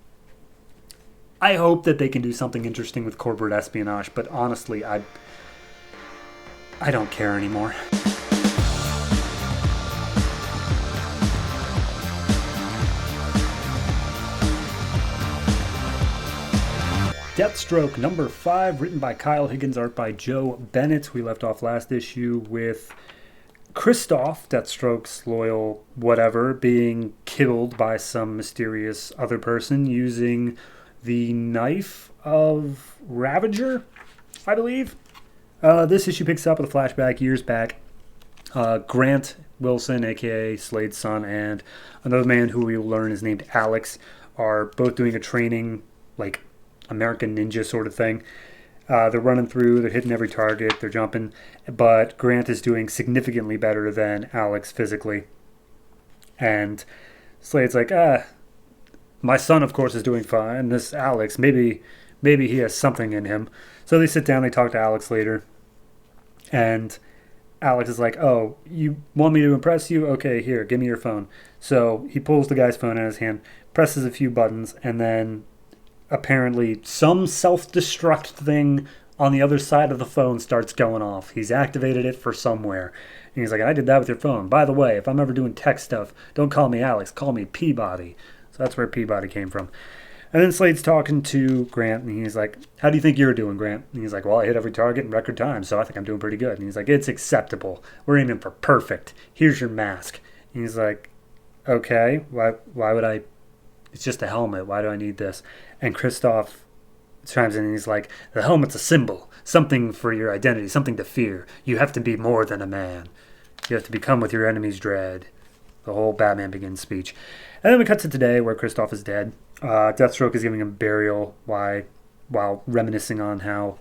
I hope that they can do something interesting with corporate espionage, but honestly, I don't care anymore. Deathstroke number 5, written by Kyle Higgins, art by Joe Bennett. We left off last issue with Christoph, Deathstroke's loyal whatever, being killed by some mysterious other person using the knife of Ravager, I believe. This issue picks up with a flashback years back. Grant Wilson, a.k.a. S.H.A.D.E.'s son, and another man who we will learn is named Alex, are both doing a training, like American Ninja sort of thing. They're running through, they're hitting every target, they're jumping, but Grant is doing significantly better than Alex physically. And S.H.A.D.E.'s like, my son, of course, is doing fine. This Alex, maybe he has something in him. So they sit down, they talk to Alex later, and Alex is like, oh, you want me to impress you? Okay, here, give me your phone. So he pulls the guy's phone out of his hand, presses a few buttons, and then apparently some self-destruct thing on the other side of the phone starts going off. He's activated it for somewhere. And he's like, I did that with your phone. By the way, if I'm ever doing tech stuff, don't call me Alex, call me Peabody. So that's where Peabody came from. And then S.H.A.D.E.'s talking to Grant, and he's like, how do you think you're doing, Grant? And he's like, well, I hit every target in record time, so I think I'm doing pretty good. And he's like, it's acceptable. We're aiming for perfect. Here's your mask. And he's like, okay, why would I? It's just a helmet. Why do I need this? And Christoph chimes in and he's like, the helmet's a symbol, something for your identity, something to fear. You have to be more than a man. You have to become with your enemy's dread. The whole Batman Begins speech. And then we cut to today where Christoph is dead. Deathstroke is giving him burial while reminiscing on how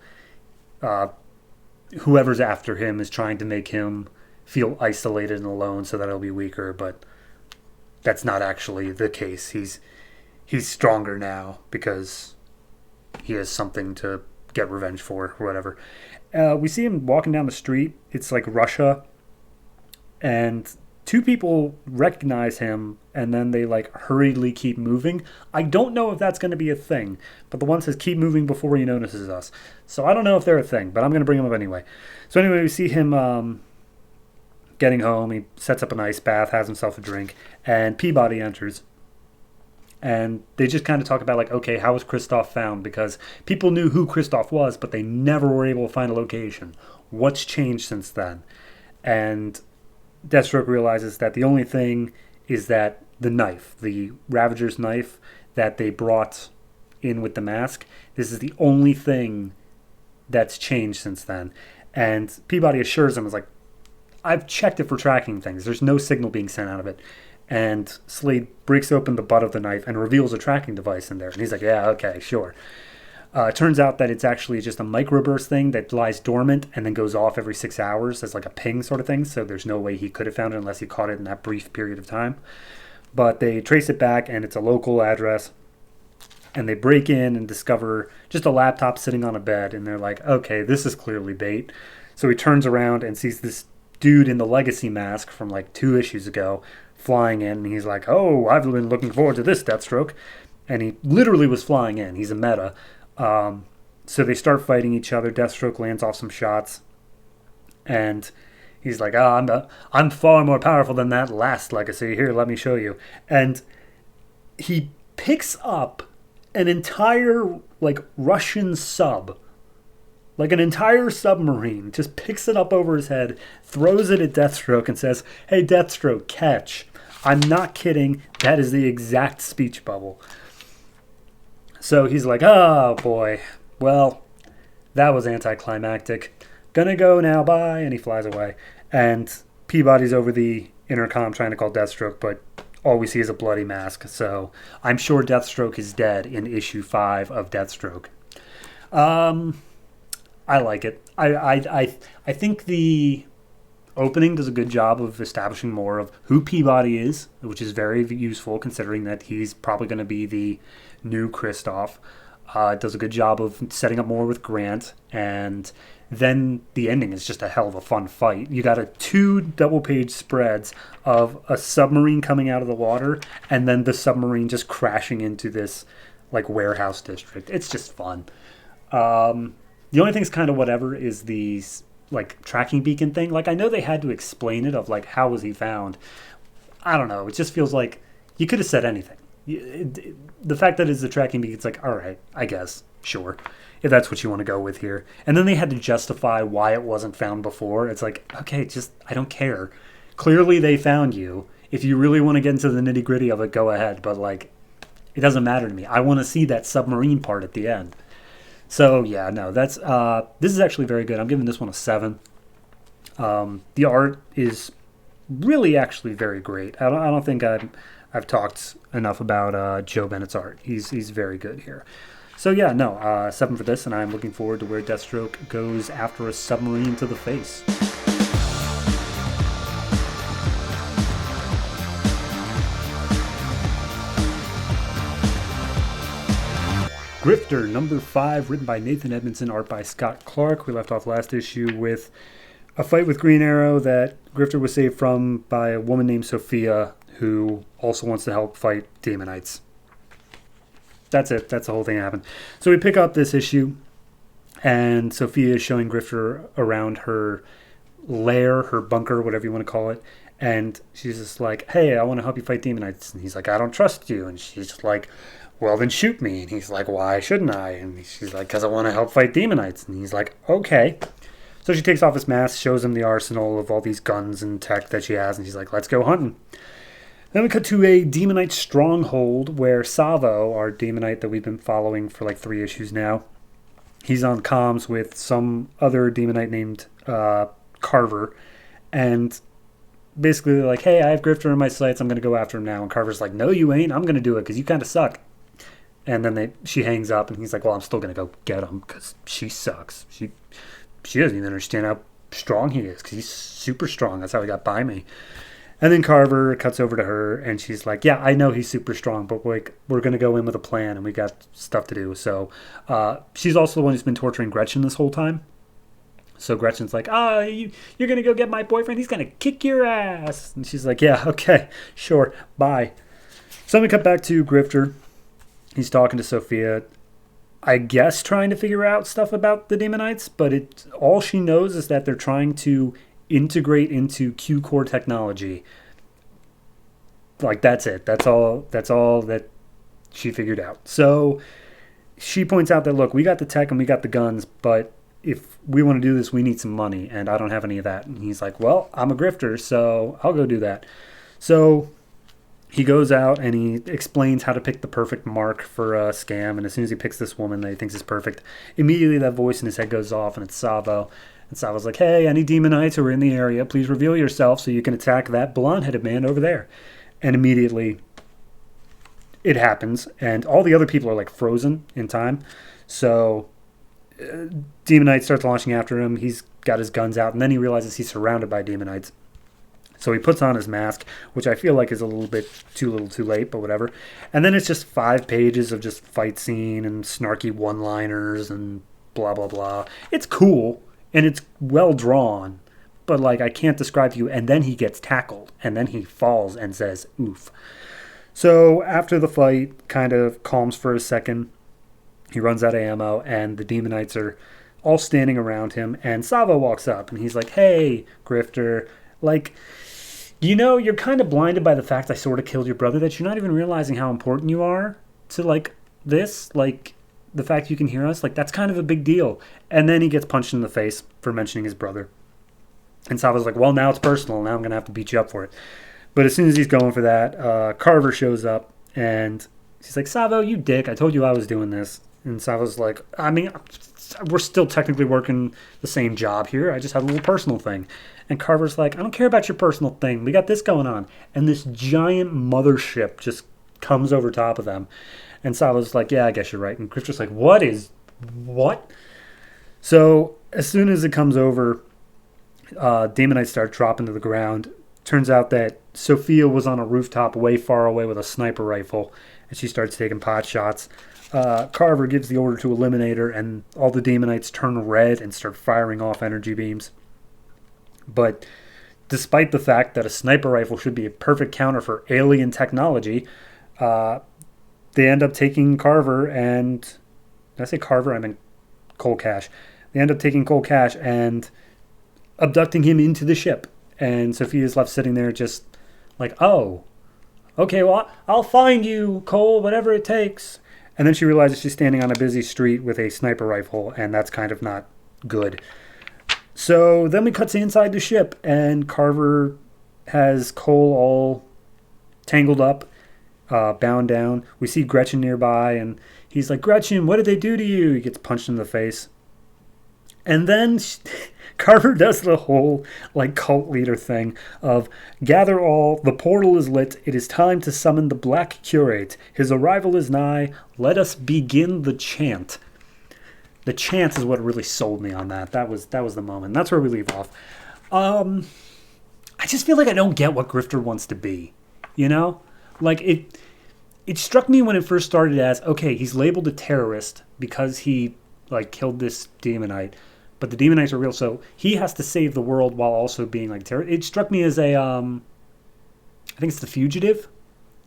whoever's after him is trying to make him feel isolated and alone so that he'll be weaker, but that's not actually the case. He's stronger now because he has something to get revenge for or whatever. We see him walking down the street. It's like Russia, and 2 people recognize him, and then they like hurriedly keep moving. I don't know if that's going to be a thing, but the one says keep moving before he notices us. So I don't know if they're a thing, but I'm going to bring him up anyway. So anyway, we see him getting home. He sets up an ice bath, has himself a drink, and Peabody enters. And they just kind of talk about like, okay, how was Christoph found? Because people knew who Christoph was, but they never were able to find a location. What's changed since then? And Deathstroke realizes that the only thing is that the knife, the Ravager's knife that they brought in with the mask, this is the only thing that's changed since then. And Peabody assures him, is like, I've checked it for tracking things. There's no signal being sent out of it. And S.H.A.D.E. breaks open the butt of the knife and reveals a tracking device in there. And he's like, yeah, okay, sure. It turns out that it's actually just a microburst thing that lies dormant and then goes off every 6 hours as like a ping sort of thing. So there's no way he could have found it unless he caught it in that brief period of time. But they trace it back, and it's a local address. and they break in and discover just a laptop sitting on a bed, and they're like, okay, this is clearly bait. So he turns around and sees this dude in the Legacy mask from like 2 issues ago flying in, and he's like, oh, I've been looking forward to this, Deathstroke. And he literally was flying in. He's a meta. So they start fighting each other. Deathstroke lands off some shots, and he's like, I'm far more powerful than that last Legacy. Here, let me show you. And he picks up an entire, like, Russian sub. Like an entire submarine. Just picks it up over his head, throws it at Deathstroke, and says, hey, Deathstroke, catch. I'm not kidding. That is the exact speech bubble. So he's like, oh, boy. Well, that was anticlimactic. Gonna go now, bye. And he flies away. And Peabody's over the intercom trying to call Deathstroke, but all we see is a bloody mask. So I'm sure Deathstroke is dead in issue 5 of Deathstroke. I like it. I think the opening does a good job of establishing more of who Peabody is, which is very useful considering that he's probably going to be the new Kristoff. It does a good job of setting up more with Grant, and then the ending is just a hell of a fun fight. You got 2 double-page spreads of a submarine coming out of the water, and then the submarine just crashing into this like warehouse district. It's just fun. The only thing's kind of whatever is the like tracking beacon thing. Like, I know they had to explain it of like how was he found. I don't know. It just feels like you could have said anything. The fact that it's a tracking beacon, it's like, all right, I guess, sure, if that's what you want to go with here. And then they had to justify why it wasn't found before. It's like, okay, just I don't care. Clearly they found you. If you really want to get into the nitty gritty of it, go ahead. But like, it doesn't matter to me. I want to see that submarine part at the end. So yeah, no, that's this is actually very good. I'm giving this one a 7. The art is really actually very great. I don't think I've talked enough about Joe Bennett's art. He's very good here. So yeah, no, 7 for this, and I'm looking forward to where Deathstroke goes after a submarine to the face. Grifter, number 5, written by Nathan Edmonson, art by Scott Clark. We left off last issue with a fight with Green Arrow that Grifter was saved from by a woman named Sophia, who also wants to help fight Demonites. That's it. That's the whole thing that happened. So we pick up this issue, and Sophia is showing Grifter around her lair, her bunker, whatever you want to call it. And she's just like, hey, I want to help you fight Demonites. And he's like, I don't trust you. And she's just like, well, then shoot me. And he's like, why shouldn't I? And she's like, because I want to help fight Demonites. And he's like, okay. So she takes off his mask, shows him the arsenal of all these guns and tech that she has, and she's like, let's go hunting. Then we cut to a Demonite stronghold where Savo, our Demonite that we've been following for like 3 issues now, he's on comms with some other Demonite named Carver. And basically they're like, hey, I have Grifter in my sights. I'm going to go after him now. And Carver's like, no, you ain't. I'm going to do it because you kind of suck. And then she hangs up, and he's like, well, I'm still going to go get him because she sucks. She doesn't even understand how strong he is because he's super strong. That's how he got by me. And then Carver cuts over to her, and she's like, yeah, I know he's super strong, but we're going to go in with a plan, and we got stuff to do. So she's also the one who's been torturing Gretchen this whole time. So Gretchen's like, you're going to go get my boyfriend? He's going to kick your ass. And she's like, yeah, okay, sure, bye. So then we cut back to Grifter. He's talking to Sophia, I guess trying to figure out stuff about the Demonites, but all she knows is that they're trying to integrate into Q-Core technology. Like, that's it. That's all that she figured out. So she points out that, look, we got the tech and we got the guns, but if we want to do this, we need some money, and I don't have any of that. And he's like, well, I'm a grifter, so I'll go do that. So he goes out and he explains how to pick the perfect mark for a scam, and as soon as he picks this woman that he thinks is perfect, immediately that voice in his head goes off, and it's Savo. And Savo's like, hey, any Demonites who are in the area, please reveal yourself so you can attack that blonde-headed man over there. And immediately it happens, and all the other people are like frozen in time. So Demonite starts launching after him. He's got his guns out, and then he realizes he's surrounded by Demonites. So he puts on his mask, which I feel like is a little bit too little too late, but whatever. And then it's just 5 pages of just fight scene and snarky one-liners and blah, blah, blah. It's cool, and it's well drawn, but like I can't describe to you. And then he gets tackled, and then he falls and says, oof. So after the fight kind of calms for a second, he runs out of ammo, and the Demonites are all standing around him, and Sava walks up, and he's like, hey, Grifter, like, you know, you're kind of blinded by the fact I sort of killed your brother, that you're not even realizing how important you are to, like, this, like, the fact you can hear us, like, that's kind of a big deal. And then he gets punched in the face for mentioning his brother. And Sava's like, well, now it's personal, now I'm going to have to beat you up for it. But as soon as he's going for that, Carver shows up, and he's like, Savo, you dick, I told you I was doing this. And Sava's like, I mean, we're still technically working the same job here. I just had a little personal thing. And Carver's like, I don't care about your personal thing. We got this going on. And this giant mothership just comes over top of them. And Sava's like, yeah, I guess you're right. And Grifter's like, what? So as soon as it comes over, Demonites start dropping to the ground. Turns out that Sophia was on a rooftop way far away with a sniper rifle. And she starts taking pot shots. Carver gives the order to eliminate her, and all the Demonites turn red and start firing off energy beams. But despite the fact that a sniper rifle should be a perfect counter for alien technology, they end up taking Carver and... Did I say Carver? I meant Cole Cash. They end up taking Cole Cash and abducting him into the ship. And Sophia's left sitting there just like, oh, okay, well, I'll find you, Cole, whatever it takes. And then she realizes she's standing on a busy street with a sniper rifle, and that's kind of not good. So then we cut to inside the ship, and Carver has Cole all tangled up, bound down. We see Gretchen nearby, and he's like, Gretchen, what did they do to you? He gets punched in the face. And then Carver does the whole like cult leader thing of gather all, the portal is lit, it is time to summon the Black Curate. His arrival is nigh, let us begin the chant. The chant is what really sold me on that. That was the moment. That's where we leave off. I just feel like I don't get what Grifter wants to be. You know? Like it struck me when it first started as, okay, he's labeled a terrorist because he like killed this demonite. But the Demonites are real, so he has to save the world while also being like terror. It struck me as a, I think it's The Fugitive.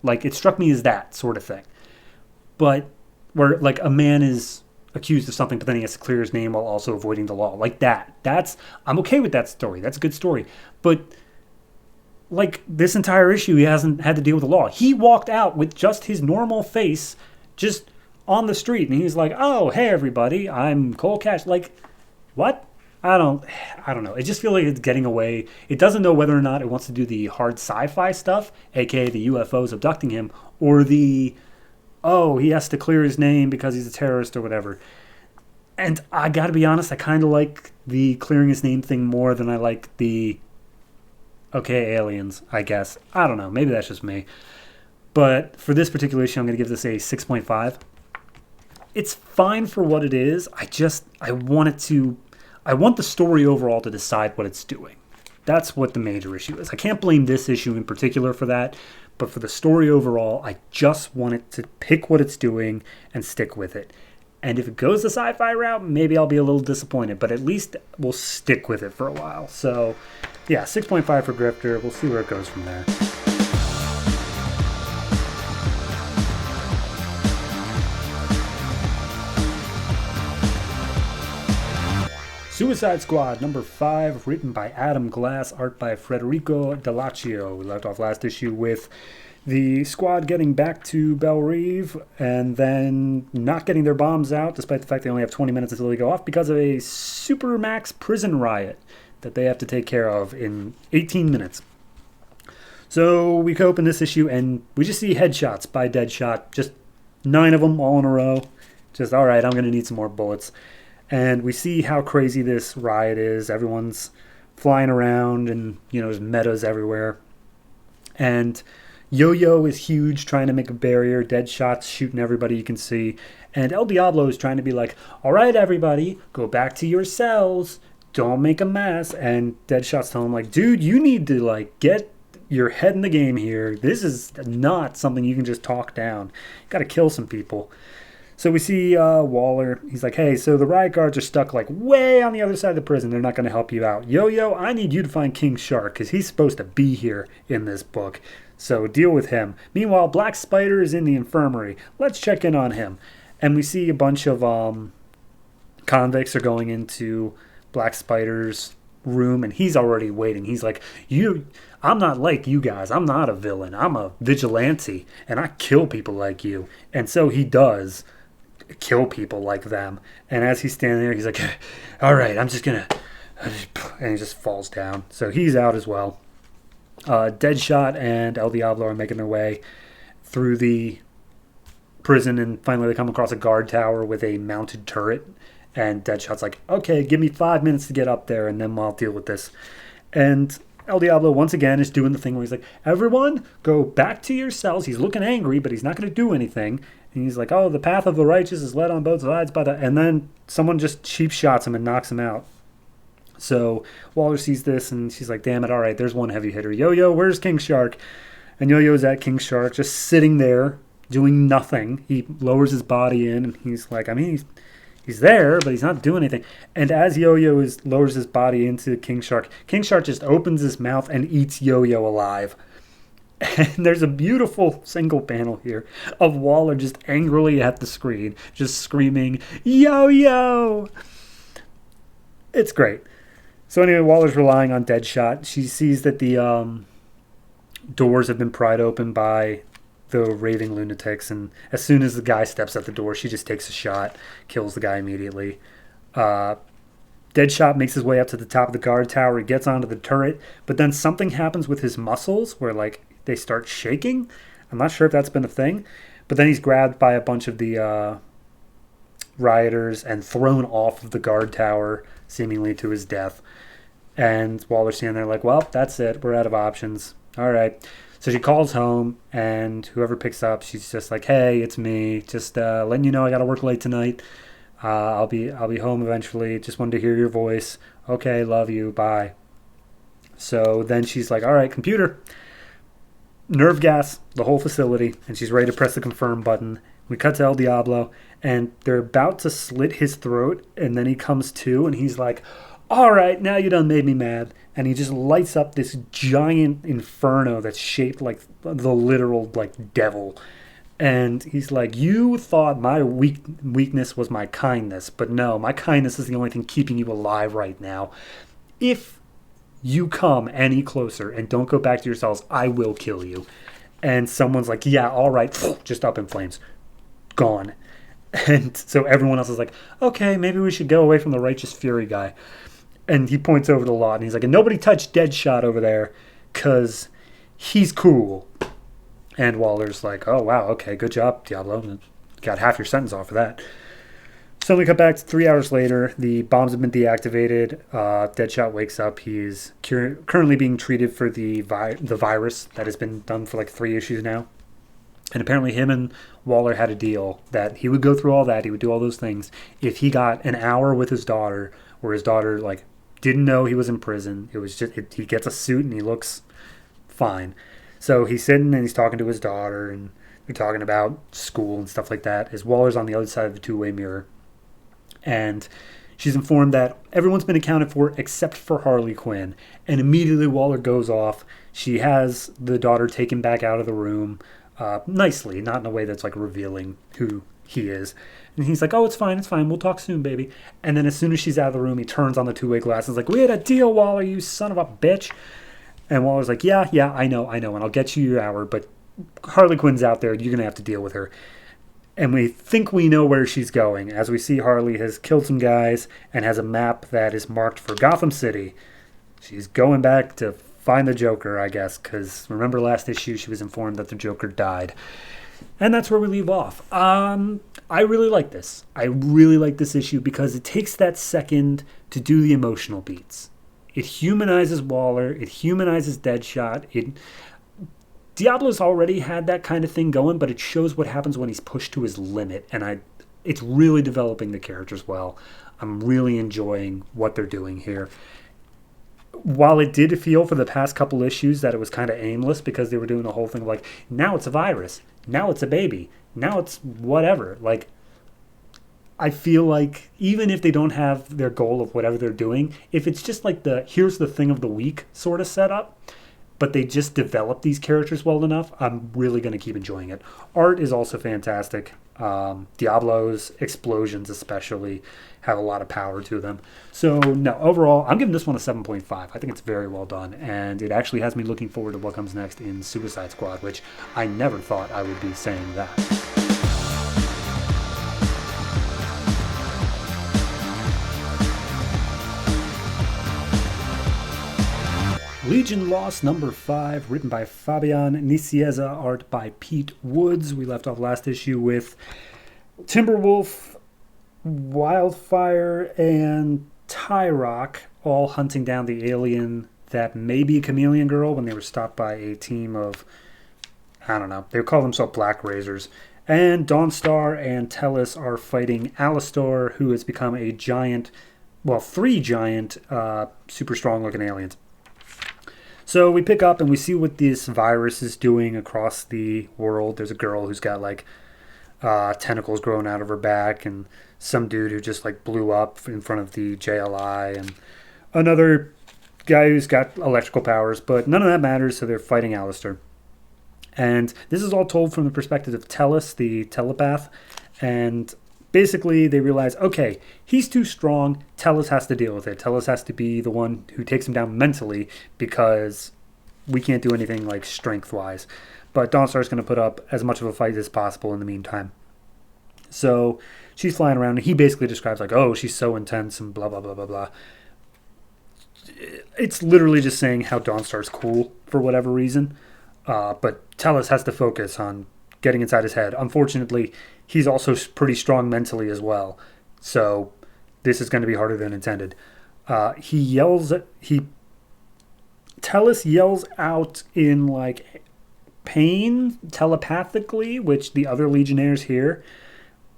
Like, it struck me as that sort of thing. But where, like, a man is accused of something, but then he has to clear his name while also avoiding the law. Like that. I'm okay with that story. That's a good story. But, like, this entire issue, he hasn't had to deal with the law. He walked out with just his normal face, just on the street, and he's like, oh, hey, everybody, I'm Cole Cash. Like... What? I don't know. It just feels like it's getting away. It doesn't know whether or not it wants to do the hard sci-fi stuff, aka the UFOs abducting him, or the, oh, he has to clear his name because he's a terrorist or whatever. And I gotta be honest, I kind of like the clearing his name thing more than I like the, okay, aliens, I guess. I don't know. Maybe that's just me. But for this particular issue, I'm going to give this a 6.5. It's fine for what it is. I want the story overall to decide what it's doing. That's what the major issue is. I can't blame this issue in particular for that, but for the story overall, I just want it to pick what it's doing and stick with it. And if it goes the sci-fi route, maybe I'll be a little disappointed, but at least we'll stick with it for a while. So, yeah, 6.5 for Grifter. We'll see where it goes from there. Suicide Squad number 5, written by Adam Glass, art by Frederico Dallocchio. We left off last issue with the squad getting back to Belle Reve and then not getting their bombs out, despite the fact they only have 20 minutes until they go off, because of a Supermax prison riot that they have to take care of in 18 minutes. So we open this issue and we just see headshots by Deadshot, just 9 of them all in a row. Just, all right, I'm going to need some more bullets. And we see how crazy this riot is. Everyone's flying around and, you know, there's metas everywhere. And Yo-Yo is huge, trying to make a barrier. Deadshot's shooting everybody you can see. And El Diablo is trying to be like, all right, everybody, go back to your cells. don't make a mess. And Deadshot's telling him, like, dude, you need to, like, get your head in the game here. This is not something you can just talk down. You got to kill some people. So we see Waller. He's like, hey, so the riot guards are stuck like way on the other side of the prison. They're not going to help you out. Yo-Yo, I need you to find King Shark because he's supposed to be here in this book. So deal with him. Meanwhile, Black Spider is in the infirmary. Let's check in on him. And we see a bunch of convicts are going into Black Spider's room, and he's already waiting. He's like, I'm not like you guys. I'm not a villain. I'm a vigilante, and I kill people like you. And so he does kill people like them. And as he's standing there, he's like, all right, I'm just gonna, and he just falls down. So he's out as well. Deadshot and El Diablo are making their way through the prison, and finally they come across a guard tower with a mounted turret. And Deadshot's like, okay, give me 5 minutes to get up there, and then I'll deal with this. And El Diablo, once again, is doing the thing where he's like, everyone, go back to your cells. He's looking angry, but he's not going to do anything. And he's like, oh, the path of the righteous is led on both sides by the... And then someone just cheap shots him and knocks him out. So Waller sees this, and she's like, damn it, all right, there's one heavy hitter. Yo-Yo, where's King Shark? And Yo-Yo's at King Shark, just sitting there, doing nothing. He lowers his body in, and he's like, I mean, he's there, but he's not doing anything. And as Yo-Yo lowers his body into King Shark just opens his mouth and eats Yo-Yo alive. And there's a beautiful single panel here of Waller just angrily at the screen, just screaming, Yo-Yo! It's great. So anyway, Waller's relying on Deadshot. She sees that the doors have been pried open by the raving lunatics, and as soon as the guy steps at the door, she just takes a shot, kills the guy immediately. Deadshot makes his way up to the top of the guard tower. He gets onto the turret, but then something happens with his muscles where, like, they start shaking. I'm not sure if that's been a thing, but then he's grabbed by a bunch of the rioters and thrown off of the guard tower, seemingly to his death. And Waller's standing there like, well, that's it. We're out of options. All right. So she calls home, and whoever picks up, she's just like, hey, it's me. Just letting you know I got to work late tonight. I'll be home eventually. Just wanted to hear your voice. Okay, love you. Bye. So then she's like, all right, computer. Nerve gas the whole facility, and she's ready to press the confirm button. We cut to El Diablo, and they're about to slit his throat, and then he comes to, and he's like, all right, now you done made me mad. And he just lights up this giant inferno that's shaped like the literal, like, devil. And he's like, you thought my weakness was my kindness, but no, my kindness is the only thing keeping you alive right now. If you come any closer and don't go back to your cells, I will kill you. And someone's like, yeah, all right, just up in flames. Gone. And so everyone else is like, okay, maybe we should go away from the Righteous Fury guy. And he points over the lot, and he's like, and nobody touched Deadshot over there, because he's cool. And Waller's like, oh, wow, okay, good job, Diablo. Got half your sentence off of that. So we cut back to 3 hours later. The bombs have been deactivated. Deadshot wakes up. He's currently being treated for the virus that has been done for like 3 issues now. And apparently him and Waller had a deal that he would go through all that. He would do all those things if he got an hour with his daughter, where his daughter like didn't know he was in prison. It was just he gets a suit and he looks fine. So he's sitting and he's talking to his daughter, and they're talking about school and stuff like that. As Waller's on the other side of the two-way mirror. And she's informed that everyone's been accounted for except for Harley Quinn. And immediately Waller goes off. She has the daughter taken back out of the room nicely, not in a way that's like revealing who he is. And he's like, oh, it's fine. We'll talk soon, baby. And then as soon as she's out of the room, he turns on the two-way glasses like, we had a deal, Waller, you son of a bitch. And Waller's like, yeah, I know, and I'll get you your hour, but Harley Quinn's out there. You're going to have to deal with her. And we think we know where she's going, as we see Harley has killed some guys and has a map that is marked for Gotham City. She's going back to find the Joker, I guess, because remember last issue she was informed that the Joker died. And that's where we leave off. I really like this. I really like this issue because it takes that second to do the emotional beats. It humanizes Waller. It humanizes Deadshot. Diablo's already had that kind of thing going, but it shows what happens when he's pushed to his limit, and it's really developing the characters well. I'm really enjoying what they're doing here. While it did feel for the past couple issues that it was kind of aimless because they were doing a whole thing of like, now it's a virus, now it's a baby, now it's whatever. Like, I feel like even if they don't have their goal of whatever they're doing, if it's just like the here's the thing of the week sort of setup, but they just develop these characters well enough, I'm really going to keep enjoying it. Art is also fantastic. Diablo's explosions especially have a lot of power to them. So, no, overall, I'm giving this one a 7.5. I think it's very well done, and it actually has me looking forward to what comes next in Suicide Squad, which I never thought I would be saying that. Legion Lost number 5, written by Fabian, Nicieza, art by Pete Woods. We left off last issue with Timberwolf, Wildfire, and Tyrock all hunting down the alien that may be a chameleon girl when they were stopped by a team of, I don't know, they call themselves Black Razors. And Dawnstar and Tellus are fighting Alastor, who has become a giant, well, 3 giant, super strong looking aliens. So we pick up and we see what this virus is doing across the world. There's a girl who's got like tentacles growing out of her back, and some dude who just like blew up in front of the JLI, and another guy who's got electrical powers, but none of that matters, so they're fighting Alastor. And this is all told from the perspective of Tellus, the telepath, and basically they realize, okay, he's too strong, Tellus has to deal with it. Tellus has to be the one who takes him down mentally because we can't do anything like strength-wise. But Dawnstar's going to put up as much of a fight as possible in the meantime. So she's flying around, and he basically describes like, oh, she's so intense and blah, blah, blah, blah, blah. It's literally just saying how Dawnstar's cool for whatever reason. But Tellus has to focus on getting inside his head. Unfortunately, he's also pretty strong mentally as well. So this is going to be harder than intended. Tellus yells out in like pain telepathically, which the other Legionnaires hear,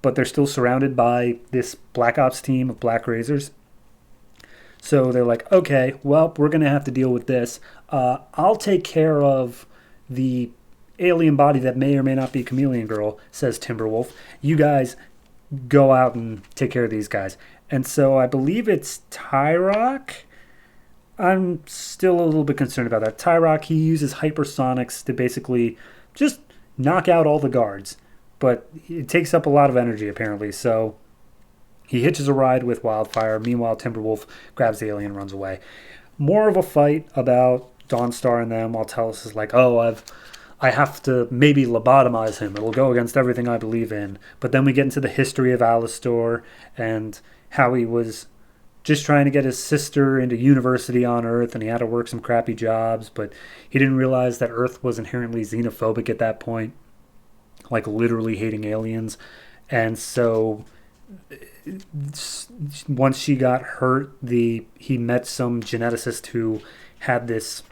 but they're still surrounded by this Black Ops team of Black Razors. So they're like, okay, well, we're going to have to deal with this. I'll take care of the alien body that may or may not be Chameleon Girl, says Timberwolf. You guys go out and take care of these guys. And so I believe it's Tyrock. I'm still a little bit concerned about that. Tyrock, he uses hypersonics to basically just knock out all the guards. But it takes up a lot of energy, apparently. So he hitches a ride with Wildfire. Meanwhile, Timberwolf grabs the alien and runs away. More of a fight about Dawnstar and them, while Tellus is like, oh, I have to maybe lobotomize him. It'll go against everything I believe in. But then we get into the history of Alastor and how he was just trying to get his sister into university on Earth, and he had to work some crappy jobs, but he didn't realize that Earth was inherently xenophobic at that point, like literally hating aliens. And so once she got hurt, he met some geneticist who had this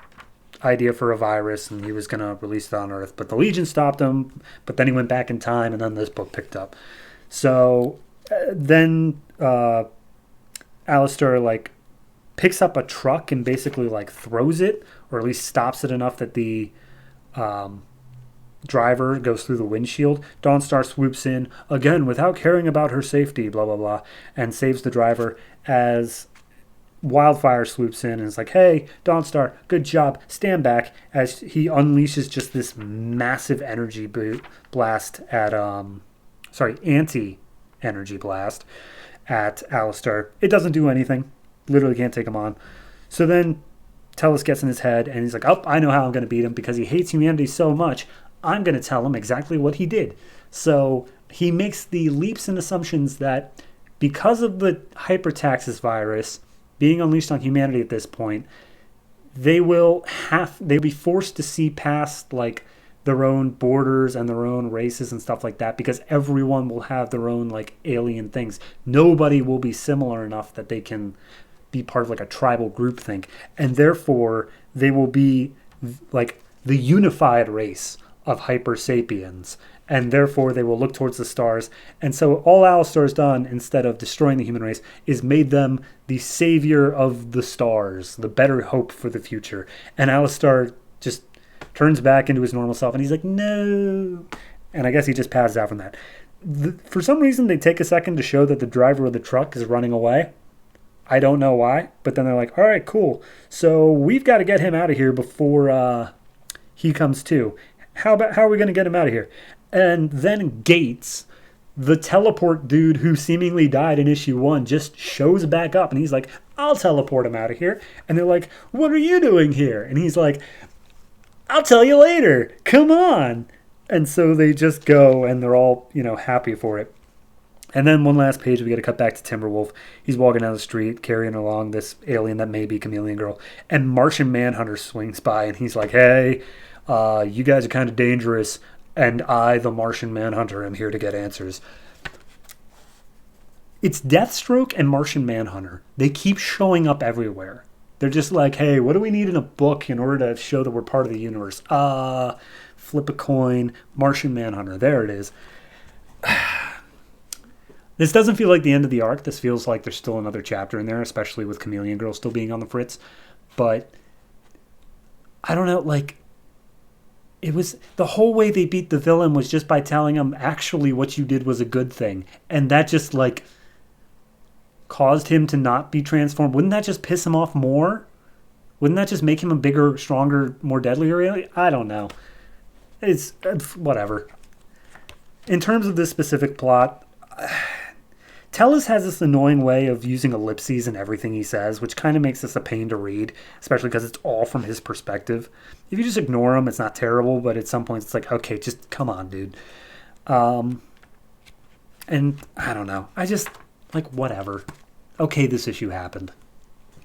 idea for a virus, and he was going to release it on Earth, but the Legion stopped him. But then he went back in time, and then this book picked up. So then Alastor like picks up a truck and basically like throws it, or at least stops it enough that the driver goes through the windshield. Dawnstar swoops in again without caring about her safety, blah blah blah, and saves the driver as Wildfire swoops in and is like, hey, Dawnstar, good job, stand back, as he unleashes just this massive energy blast at anti-energy blast at Alastor. It doesn't do anything. Literally can't take him on. So then Tellus gets in his head and he's like, oh, I know how I'm going to beat him because he hates humanity so much. I'm going to tell him exactly what he did. So he makes the leaps and assumptions that because of the hypertaxis virus being unleashed on humanity at this point, they'll be forced to see past like their own borders and their own races and stuff like that, because everyone will have their own like alien things. Nobody will be similar enough that they can be part of like a tribal groupthink, and therefore they will be like the unified race of hyper sapiens, and therefore they will look towards the stars. And so all Alistar's done, instead of destroying the human race, is made them the savior of the stars, the better hope for the future. And Alistar just turns back into his normal self, and he's like, no. And I guess he just passes out from that. For some reason, they take a second to show that the driver of the truck is running away. I don't know why, but then they're like, all right, cool. So we've got to get him out of here before he comes to. How are we going to get him out of here? And then Gates, the teleport dude who seemingly died in issue 1, just shows back up, and he's like, I'll teleport him out of here. And they're like, what are you doing here? And he's like, I'll tell you later. Come on. And so they just go, and they're all, happy for it. And then one last page, we get to cut back to Timberwolf. He's walking down the street, carrying along this alien that may be Chameleon Girl. And Martian Manhunter swings by, and he's like, hey, you guys are kind of dangerous, and I, the Martian Manhunter, am here to get answers. It's Deathstroke and Martian Manhunter. They keep showing up everywhere. They're just like, hey, what do we need in a book in order to show that we're part of the universe? Flip a coin, Martian Manhunter. There it is. This doesn't feel like the end of the arc. This feels like there's still another chapter in there, especially with Chameleon Girl still being on the fritz. But I don't know, it was the whole way they beat the villain was just by telling him, actually, what you did was a good thing. And that just, caused him to not be transformed. Wouldn't that just piss him off more? Wouldn't that just make him a bigger, stronger, more deadly alien? I don't know. It's whatever. In terms of this specific plot, Tellus has this annoying way of using ellipses in everything he says, which kind of makes this a pain to read, especially because it's all from his perspective. If you just ignore him, it's not terrible, but at some points it's like, okay, just come on, dude. And I don't know. I just, whatever. Okay, this issue happened.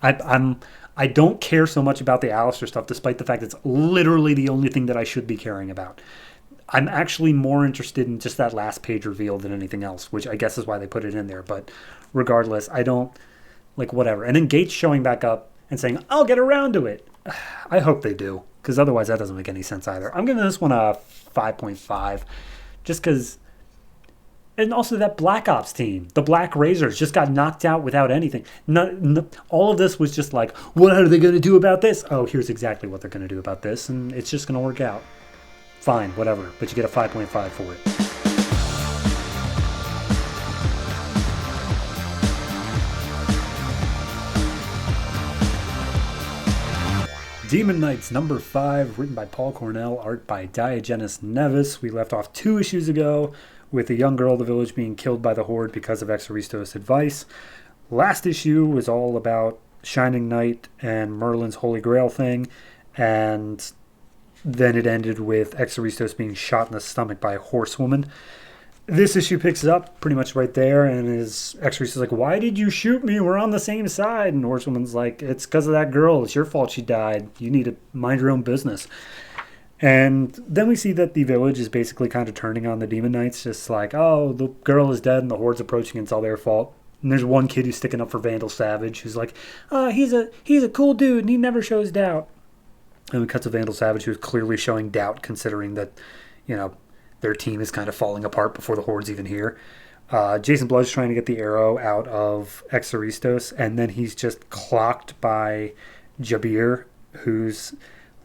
I don't care so much about the Alistair stuff, despite the fact it's literally the only thing that I should be caring about. I'm actually more interested in just that last page reveal than anything else, which I guess is why they put it in there. But regardless, I don't, whatever. And then Gates showing back up and saying, I'll get around to it. I hope they do, because otherwise that doesn't make any sense either. I'm giving this one a 5.5, just because. And also that Black Ops team, the Black Razors, just got knocked out without anything. All of this was just what are they going to do about this? Oh, here's exactly what they're going to do about this, and it's just going to work out. Fine, whatever, but you get a 5.5 for it. Demon Knights number 5, written by Paul Cornell, art by Diogenes Nevis. We left off 2 issues ago with a young girl of the village being killed by the Horde because of Exaristos' advice. Last issue was all about Shining Knight and Merlin's Holy Grail thing, and then it ended with Exaristos being shot in the stomach by a horsewoman. This issue picks up pretty much right there, and Exaristos like, why did you shoot me? We're on the same side. And the horsewoman's like, it's because of that girl. It's your fault she died. You need to mind your own business. And then we see that the village is basically kind of turning on the Demon Knights, just like, oh, the girl is dead and the Horde's approaching and it's all their fault. And there's one kid who's sticking up for Vandal Savage who's like, oh, he's a cool dude and he never shows doubt. And we cut to Vandal Savage, who's clearly showing doubt, considering that, their team is kind of falling apart before the Horde's even here. Jason Blood's trying to get the arrow out of Exaristos, and then he's just clocked by Jabir, who's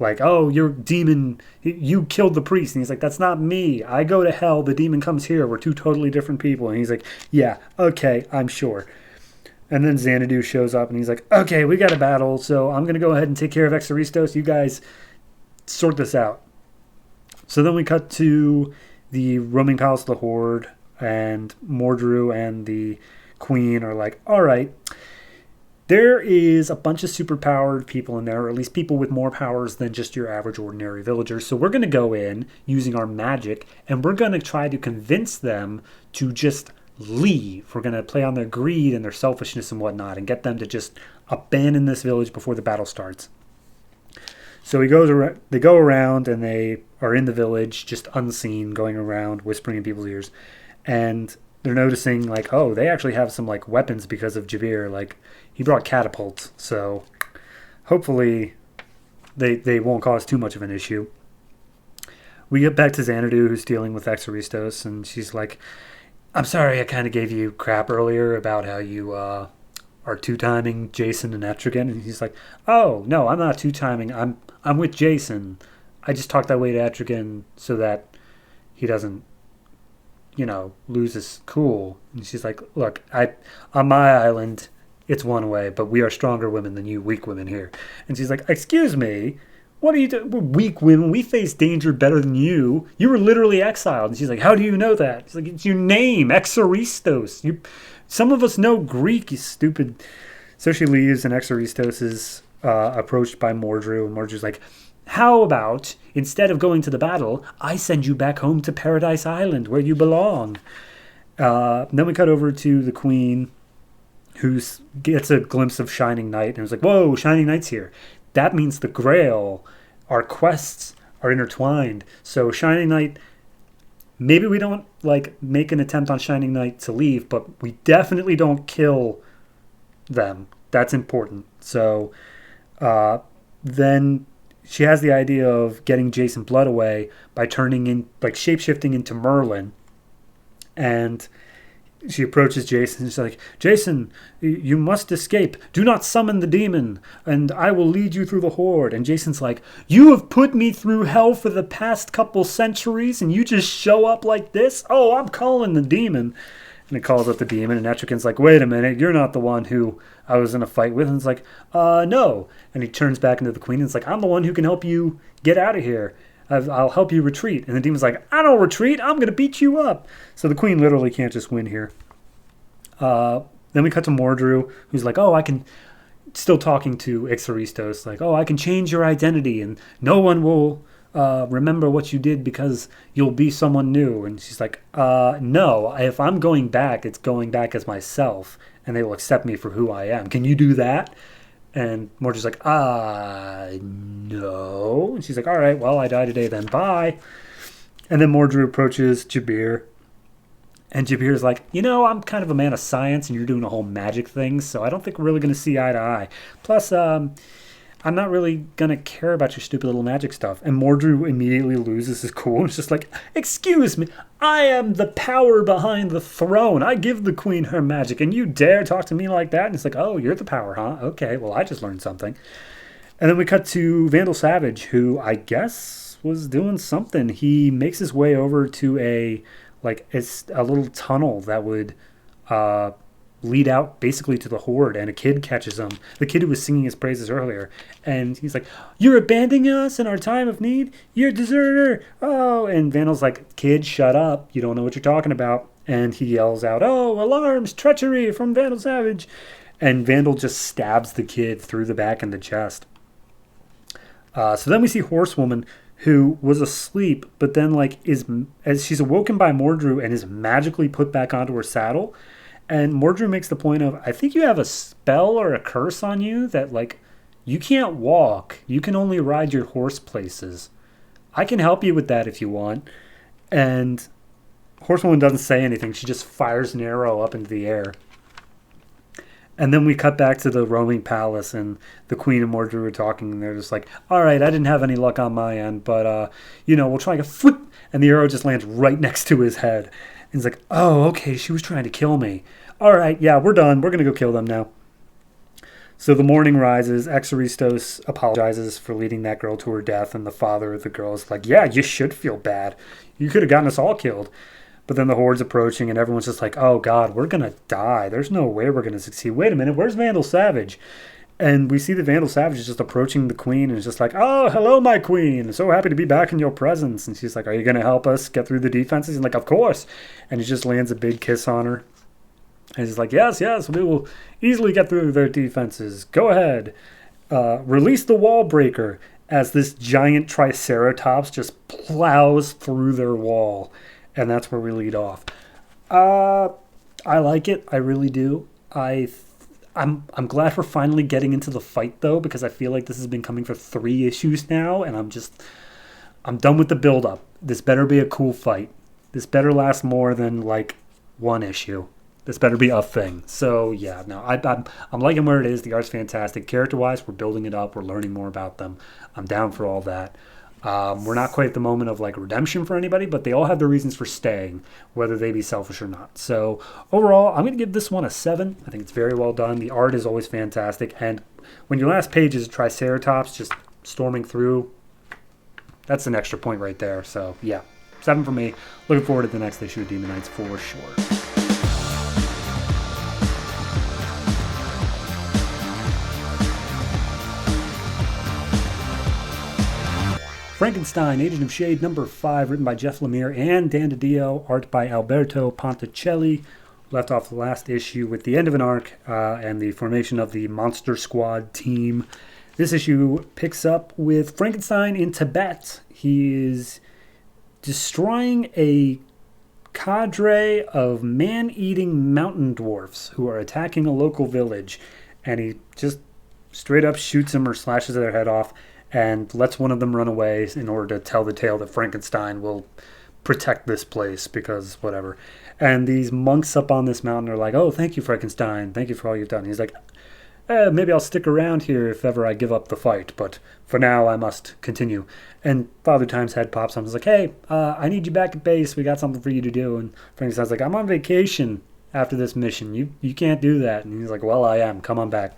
like, oh, you're demon, you killed the priest. And he's like, that's not me. I go to hell, the demon comes here. We're 2 totally different people. And he's like, yeah, okay, I'm sure. And then Xanadu shows up, and he's like, okay, we got a battle, so I'm going to go ahead and take care of Exaristos. You guys sort this out. So then we cut to the roaming palace of the Horde, and Mordru and the Queen are like, all right, there is a bunch of superpowered people in there, or at least people with more powers than just your average ordinary villager. So we're going to go in using our magic, and we're going to try to convince them to just leave. We're going to play on their greed and their selfishness and whatnot and get them to just abandon this village before the battle starts. So they go around and they are in the village, just unseen, going around, whispering in people's ears. And they're noticing, they actually have some, weapons because of Jabir. He brought catapults. So hopefully they won't cause too much of an issue. We get back to Xanadu, who's dealing with Exoristos, and she's like, I'm sorry I kind of gave you crap earlier about how you are two-timing Jason and Etrigan. And he's like, oh, no, I'm not two-timing. I'm with Jason. I just talked that way to Etrigan so that he doesn't, lose his cool. And she's like, look, on my island, it's one way, but we are stronger women than you weak women here. And she's like, excuse me, what are you doing? We're weak women. We face danger better than you. You were literally exiled. And she's like, how do you know that? She's like, it's your name, Exoristos. Some of us know Greek, you stupid. So she leaves, and Exoristos is approached by Mordru. And Mordru's like, how about, instead of going to the battle, I send you back home to Paradise Island, where you belong? Then we cut over to the Queen, who gets a glimpse of Shining Knight, and was like, whoa, Shining Knight's here. That means the Grail, our quests, are intertwined. So Shining Knight, maybe we don't make an attempt on Shining Knight to leave, but we definitely don't kill them. That's important. So then she has the idea of getting Jason Blood away by shape-shifting into Merlin. And she approaches Jason and she's like, Jason, you must escape. Do not summon the demon, and I will lead you through the horde. And Jason's like, you have put me through hell for the past couple centuries, and you just show up like this? Oh, I'm calling the demon. And it calls up the demon, and Etrigan's like, wait a minute, you're not the one who I was in a fight with. And it's like, no. And he turns back into the Queen, and it's like, I'm the one who can help you get out of here. I'll help you retreat. And the demon's like, I don't retreat. I'm going to beat you up. So the Queen literally can't just win here. Then we cut to Mordru, who's like, oh, I can, still talking to Exoristos, like, oh, I can change your identity and no one will remember what you did because you'll be someone new. And she's like, no, if I'm going back, it's going back as myself and they will accept me for who I am. Can you do that? And Mordru's like, no. And she's like, all right, well, I die today then. Bye. And then Mordru approaches Jabir. And Jabir's like, I'm kind of a man of science and you're doing a whole magic thing, so I don't think we're really going to see eye to eye. Plus, I'm not really going to care about your stupid little magic stuff. And Mordru immediately loses his cool. And it's just like, excuse me, I am the power behind the throne. I give the Queen her magic, and you dare talk to me like that? And it's like, oh, you're the power, huh? Okay, well, I just learned something. And then we cut to Vandal Savage, who I guess was doing something. He makes his way over to it's a little tunnel that would lead out basically to the horde, and a kid catches him, the kid who was singing his praises earlier, and he's like, you're abandoning us in our time of need, you're a deserter, oh. And Vandal's like, kid, shut up, you don't know what you're talking about. And he yells out, oh, alarms, treachery from Vandal Savage. And Vandal just stabs the kid through the back and the chest. So then we see Horsewoman, who was asleep, but then as she's awoken by Mordru and is magically put back onto her saddle. And Mordru makes the point of, I think you have a spell or a curse on you that you can't walk. You can only ride your horse places. I can help you with that if you want. And Horsewoman doesn't say anything. She just fires an arrow up into the air. And then we cut back to the roaming palace, and the Queen and Mordru are talking, and they're just like, all right, I didn't have any luck on my end, but, we'll try to flip. And the arrow just lands right next to his head. And he's like, oh, okay, she was trying to kill me. All right, yeah, we're done. We're going to go kill them now. So the morning rises. Exoristos apologizes for leading that girl to her death, and the father of the girl is like, yeah, you should feel bad. You could have gotten us all killed. But then the horde's approaching, and everyone's just like, oh, God, we're going to die. There's no way we're going to succeed. Wait a minute, where's Vandal Savage? And we see that Vandal Savage is just approaching the Queen, and is just like, oh, hello, my Queen. I'm so happy to be back in your presence. And she's like, are you going to help us get through the defenses? And like, of course. And he just lands a big kiss on her. And he's like, yes, we will easily get through their defenses. Go ahead. Release the wall breaker, as this giant Triceratops just plows through their wall. And that's where we lead off. I like it. I really do. I'm glad we're finally getting into the fight, though, because I feel like this has been coming for 3 issues now, and I'm done with the build-up. This better be a cool fight. This better last more than, 1 issue. This better be a thing. So, yeah, no, I'm liking where it is. The art's fantastic. Character-wise, we're building it up. We're learning more about them. I'm down for all that. We're not quite at the moment of like redemption for anybody, but they all have their reasons for staying, whether they be selfish or not. So overall, I'm going to give this one a 7. I think it's very well done. The art is always fantastic. And when your last page is Triceratops just storming through, that's an extra point right there. So yeah, 7 for me. Looking forward to the next issue of Demon Knights for sure. Frankenstein, Agent of S.H.A.D.E. number 5, written by Jeff Lemire and Dan DiDio, art by Alberto Ponticelli. Left off the last issue with the end of an arc and the formation of the Monster Squad team. This issue picks up with Frankenstein in Tibet. He is destroying a cadre of man-eating mountain dwarfs who are attacking a local village, and he just straight up shoots them or slashes their head off and lets one of them run away in order to tell the tale that Frankenstein will protect this place because whatever. And these monks up on this mountain are like, oh, thank you, Frankenstein. Thank you for all you've done. He's like, maybe I'll stick around here if ever I give up the fight, but for now I must continue. And Father Time's head pops up and is like, hey, I need you back at base. We got something for you to do. And Frankenstein's like, I'm on vacation after this mission. You can't do that. And he's like, well, I am. Come on back.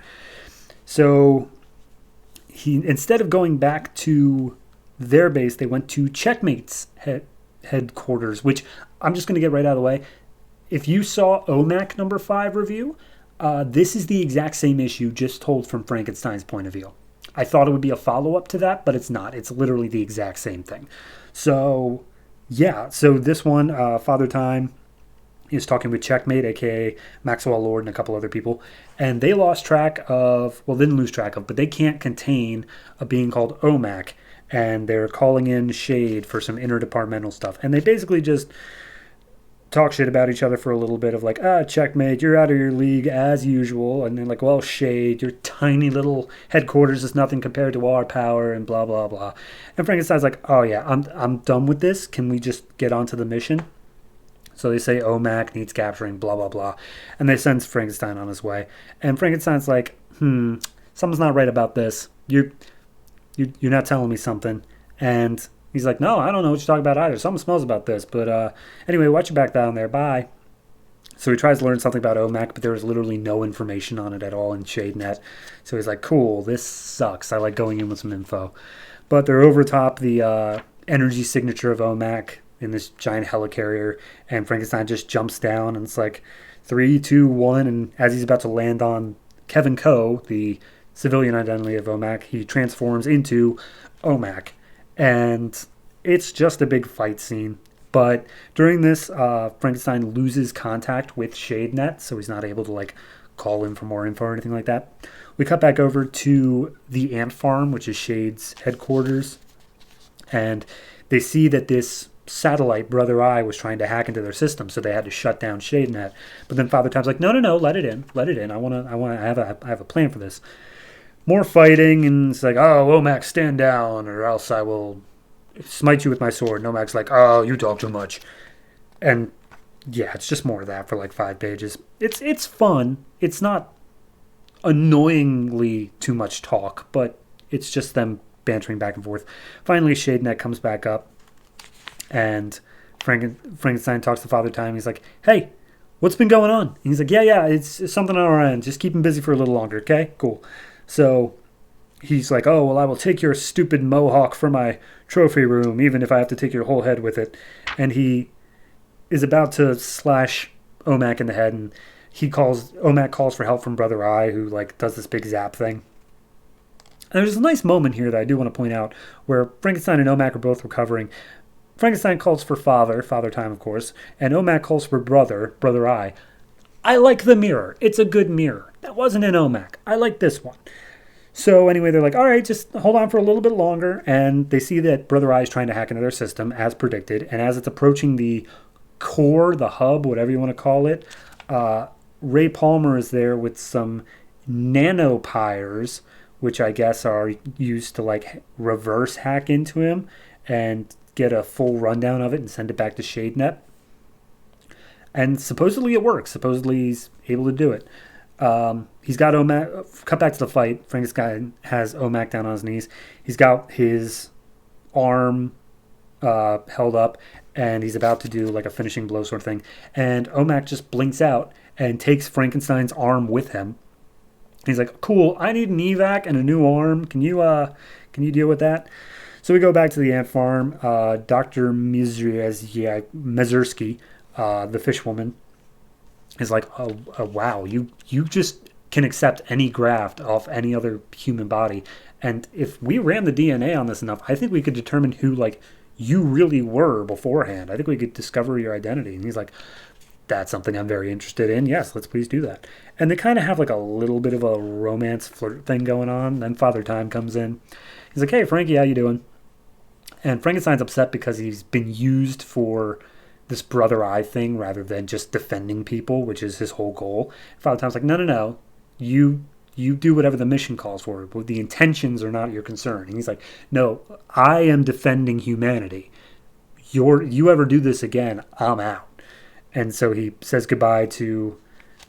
So he, instead of going back to their base, they went to Checkmate's headquarters, which I'm just going to get right out of the way. If you saw OMAC number 5 review, this is the exact same issue, just told from Frankenstein's point of view. I thought it would be a follow-up to that, but it's not. It's literally the exact same thing. So, yeah. So this one, Father Time is talking with Checkmate, a.k.a. Maxwell Lord, and a couple other people. And they lost track of, well, didn't lose track of, but they can't contain a being called OMAC. And they're calling in S.H.A.D.E. for some interdepartmental stuff. And they basically just talk shit about each other for a little bit of like, Checkmate, you're out of your league as usual. And then like, well, S.H.A.D.E., your tiny little headquarters is nothing compared to our power and blah, blah, blah. And Frankenstein's like, oh yeah, I'm done with this. Can we just get on to the mission? So they say OMAC needs capturing, blah, blah, blah. And they send Frankenstein on his way. And Frankenstein's like, something's not right about this. You're not telling me something. And he's like, no, I don't know what you're talking about either. Something smells about this. But anyway, watch your back down there. Bye. So he tries to learn something about OMAC, but there was literally no information on it at all in ShadeNet. So he's like, cool, this sucks. I like going in with some info. But they're over top the energy signature of OMAC in this giant helicarrier, and Frankenstein just jumps down, and it's like 3, 2, 1, and as he's about to land on Kevin Coe, the civilian identity of OMAC, he transforms into OMAC, and it's just a big fight scene. But during this, Frankenstein loses contact with ShadeNet, so he's not able to like call in for more info or anything like that. We cut back over to the ant farm, which is S.H.A.D.E.'s headquarters, and they see that this satellite, Brother Eye, was trying to hack into their system, so they had to shut down ShadeNet. But then Father Time's like, no, let it in. I have a plan for this. More fighting, and it's like, oh, OMAC, stand down, or else I will smite you with my sword. And OMAC's like, oh, you talk too much. And yeah, it's just more of that for like 5 pages. It's fun. It's not annoyingly too much talk, but it's just them bantering back and forth. Finally, ShadeNet comes back up. And Frankenstein talks to Father Time. He's like, hey, what's been going on? And he's like, yeah, it's something on our end. Just keep him busy for a little longer, okay? Cool. So he's like, oh, well, I will take your stupid mohawk from my trophy room, even if I have to take your whole head with it. And he is about to slash OMAC in the head, and OMAC calls for help from Brother Eye, who like does this big zap thing. And there's a nice moment here that I do want to point out where Frankenstein and OMAC are both recovering. Frankenstein calls for Father Time, of course, and OMAC calls for Brother Eye. I like the mirror. It's a good mirror. That wasn't in OMAC. I like this one. So anyway, they're like, all right, just hold on for a little bit longer, and they see that Brother Eye is trying to hack into their system, as predicted, and as it's approaching the core, the hub, whatever you want to call it, Ray Palmer is there with some nanopires, which I guess are used to like reverse hack into him, and get a full rundown of it and send it back to ShadeNet. And supposedly it works. Supposedly he's able to do it. He's got OMAC. Cut back to the fight. Frankenstein has OMAC down on his knees. He's got his arm held up, and he's about to do like a finishing blow sort of thing. And Omac just blinks out and takes Frankenstein's arm with him. He's like, "Cool, I need an evac and a new arm. Can you deal with that?" So we go back to the ant farm. Dr. Mazursky, the fish woman, is like, oh, wow, you just can accept any graft off any other human body. And if we ran the DNA on this enough, I think we could determine who, like, you really were beforehand. I think we could discover your identity. And he's like, that's something I'm very interested in. Yes, let's please do that. And they kind of have like a little bit of a romance flirt thing going on. Then Father Time comes in. He's like, "Hey, Frankie, how you doing?" And Frankenstein's upset because he's been used for this brother eye thing rather than just defending people, which is his whole goal. Father Time's like, no. You do whatever the mission calls for. But the intentions are not your concern. And he's like, "No, I am defending humanity. You ever do this again, I'm out." And so he says goodbye to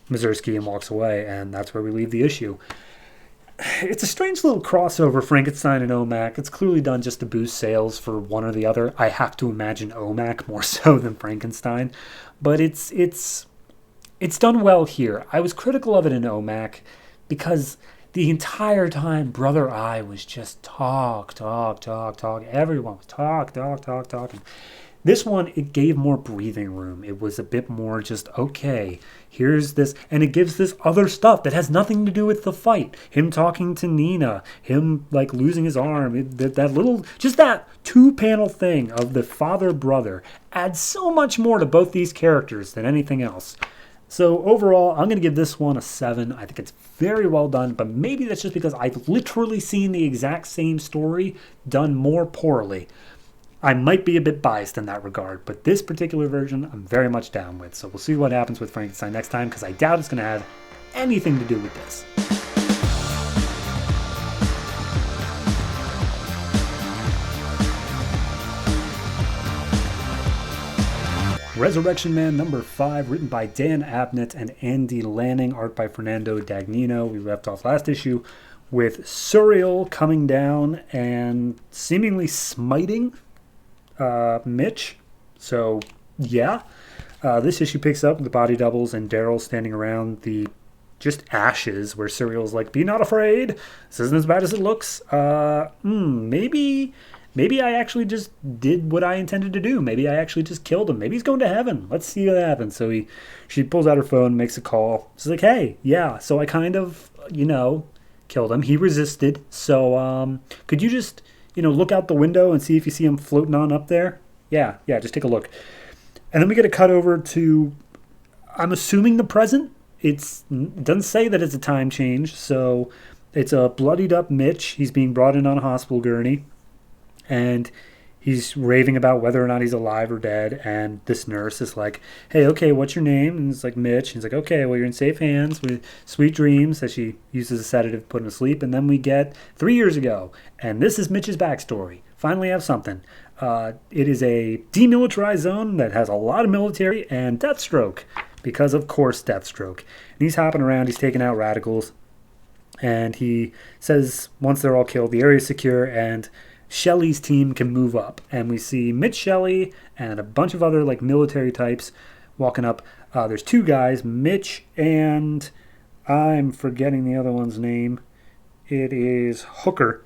Mazursky and walks away, and that's where we leave the issue. It's a strange little crossover, Frankenstein and Omac. It's clearly done just to boost sales for one or the other. I have to imagine Omac more so than Frankenstein. But it's done well here. I was critical of it in Omac because the entire time Brother Eye was just talk. Everyone was talking. This one, it gave more breathing room. It was a bit more just, okay, here's this. And it gives this other stuff that has nothing to do with the fight. Him talking to Nina, him like losing his arm. That little, just that 2-panel thing of the father-brother adds so much more to both these characters than anything else. So overall, I'm going to give this one a 7. I think it's very well done, but maybe that's just because I've literally seen the exact same story done more poorly. I might be a bit biased in that regard, but this particular version I'm very much down with. So we'll see what happens with Frankenstein next time, because I doubt it's going to have anything to do with this. Resurrection Man number 5, written by Dan Abnett and Andy Lanning, art by Fernando Dagnino. We left off last issue with Suriel coming down and seemingly smiting Mitch. So, yeah. This issue picks up with the body doubles and Daryl standing around the just ashes where Suriel's like, "Be not afraid. This isn't as bad as it looks. Maybe I actually just did what I intended to do. Maybe I actually just killed him. Maybe he's going to heaven. Let's see what happens." So she pulls out her phone, makes a call. She's like, "Hey, yeah, so I kind of, killed him. He resisted. So could you just, look out the window and see if you see him floating on up there?" Yeah, just take a look. And then we get a cut over to, I'm assuming, the present. It doesn't say that it's a time change. So it's a bloodied up Mitch. He's being brought in on a hospital gurney. And he's raving about whether or not he's alive or dead. And this nurse is like, "Hey, okay, what's your name?" And it's like, "Mitch." And he's like, "Okay, well, you're in safe hands with sweet dreams," as she uses a sedative to put him to sleep. And then we get 3 years ago. And this is Mitch's backstory. Finally have something. It is a demilitarized zone that has a lot of military and Deathstroke. Because, of course, Deathstroke. And he's hopping around. He's taking out radicals. And he says once they're all killed, the area is secure and Shelley's team can move up. And we see Mitch Shelley and a bunch of other military types walking up. There's 2 guys, Mitch and I'm forgetting the other one's name. It is Hooker.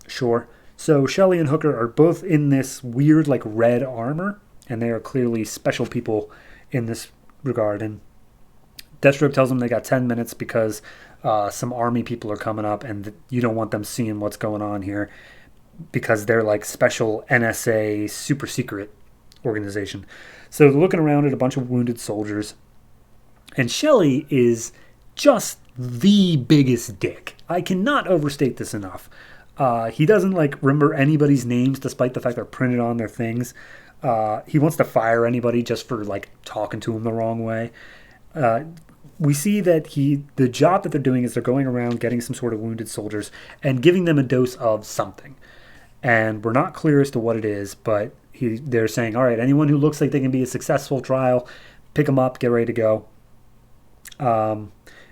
Sure. So Shelley and Hooker are both in this weird red armor, and they are clearly special people in this regard. And Deathstroke tells them they got 10 minutes because some army people are coming up and you don't want them seeing what's going on here, because they're special NSA super secret organization. So they're looking around at a bunch of wounded soldiers. And Shelley is just the biggest dick. I cannot overstate this enough. He doesn't remember anybody's names despite the fact they're printed on their things. He wants to fire anybody just for talking to him the wrong way. We see that the job that they're doing is they're going around getting some sort of wounded soldiers and giving them a dose of something. And we're not clear as to what it is, but they're saying, all right, anyone who looks like they can be a successful trial, pick them up, get ready to go.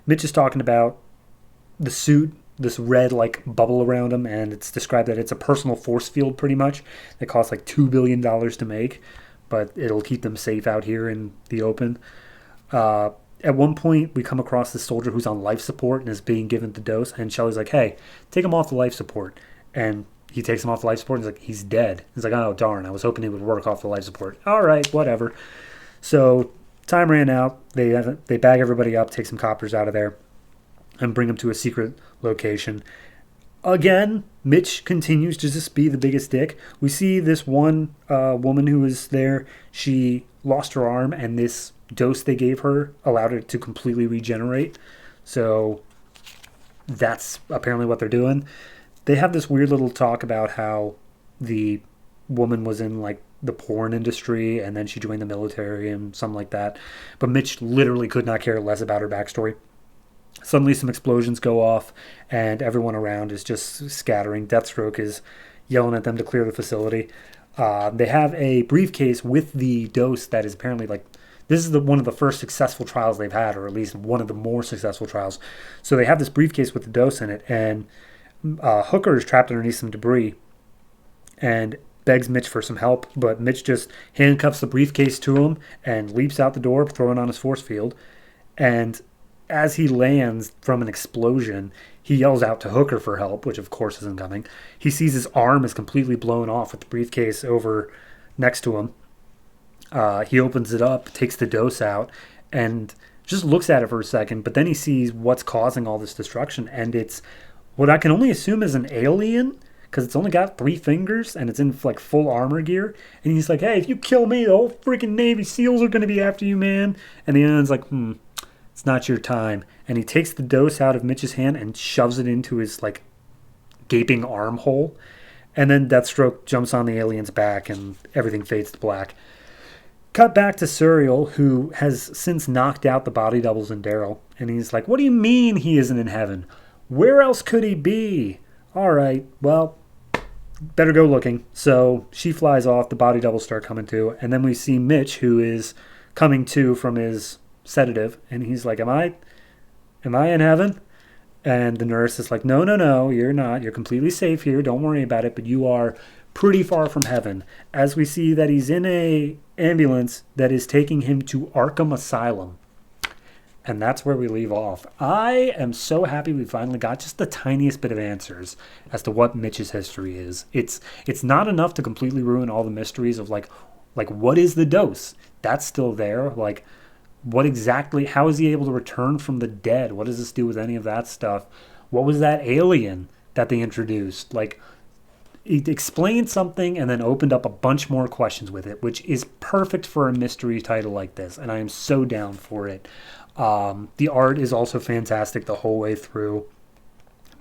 Mitch is talking about the suit this red like bubble around him, and it's described that it's a personal force field pretty much. It costs like $2 billion to make, but it'll keep them safe out here in the open. At one point, we come across this soldier who's on life support and is being given the dose, and Shelley's like, hey, take him off the life support. And he takes him off the life support, and he's like, he's dead. He's like, oh, darn, I was hoping he would work off the life support. All right, whatever. So time ran out. They bag everybody up, take some coppers out of there, and bring them to a secret location. Again, Mitch continues to just be the biggest dick. We see this one woman who was there. She lost her arm, and this dose they gave her allowed it to completely regenerate. So that's apparently what they're doing. They have this weird little talk about how the woman was in like the porn industry and then she joined the military and something like that. But Mitch literally could not care less about her backstory. Suddenly some explosions go off and everyone around is just scattering. Deathstroke is yelling at them to clear the facility. They have a briefcase with the dose that is apparently like, this is one of the first successful trials they've had, or at least one of the more successful trials. So they have this briefcase with the dose in it, and Hooker is trapped underneath some debris and begs Mitch for some help, but Mitch just handcuffs the briefcase to him and leaps out the door, throwing on his force field. And as he lands from an explosion, he yells out to Hooker for help, which of course isn't coming. He sees his arm is completely blown off with the briefcase over next to him. He opens it up, takes the dose out, and just looks at it for a second, but then he sees what's causing all this destruction, and it's what I can only assume is an alien, because it's only got 3 fingers, and it's in like full armor gear, and he's like, hey, if you kill me, the whole freaking Navy SEALs are going to be after you, man. And the alien's like, it's not your time. And he takes the dose out of Mitch's hand and shoves it into his like gaping armhole, and then Deathstroke jumps on the alien's back, and everything fades to black. Cut back to Suriel, who has since knocked out the body doubles in Daryl. And he's like, what do you mean he isn't in heaven? Where else could he be? All right, well, better go looking. So she flies off. The body doubles start coming to. And then we see Mitch, who is coming to from his sedative. And he's like, am I in heaven? And the nurse is like, no, you're not. You're completely safe here. Don't worry about it. But you are pretty far from heaven, as we see that he's in a ambulance that is taking him to Arkham Asylum. And that's where we leave off. I am so happy we finally got just the tiniest bit of answers as to what Mitch's history is. It's not enough to completely ruin all the mysteries of like what is the dose? That's still there. Like, what exactly, how is he able to return from the dead? What does this do with any of that stuff? What was that alien that they introduced? Like, it explained something and then opened up a bunch more questions with it, which is perfect for a mystery title like this, and I am so down for it. The art is also fantastic the whole way through.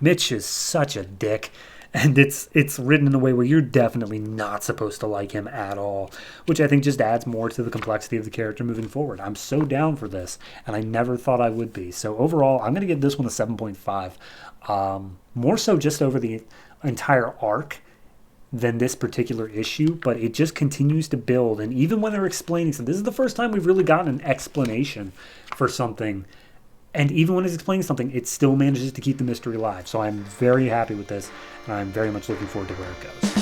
Mitch is such a dick, and it's written in a way where you're definitely not supposed to like him at all, which I think just adds more to the complexity of the character moving forward. I'm so down for this, and I never thought I would be. So overall, I'm going to give this one a 7.5. More so just over the entire arc than this particular issue, but it just continues to build. And even when they're explaining something, this is the first time we've really gotten an explanation for something, and even when it's explaining something, it still manages to keep the mystery alive. So I'm very happy with this, and I'm very much looking forward to where it goes.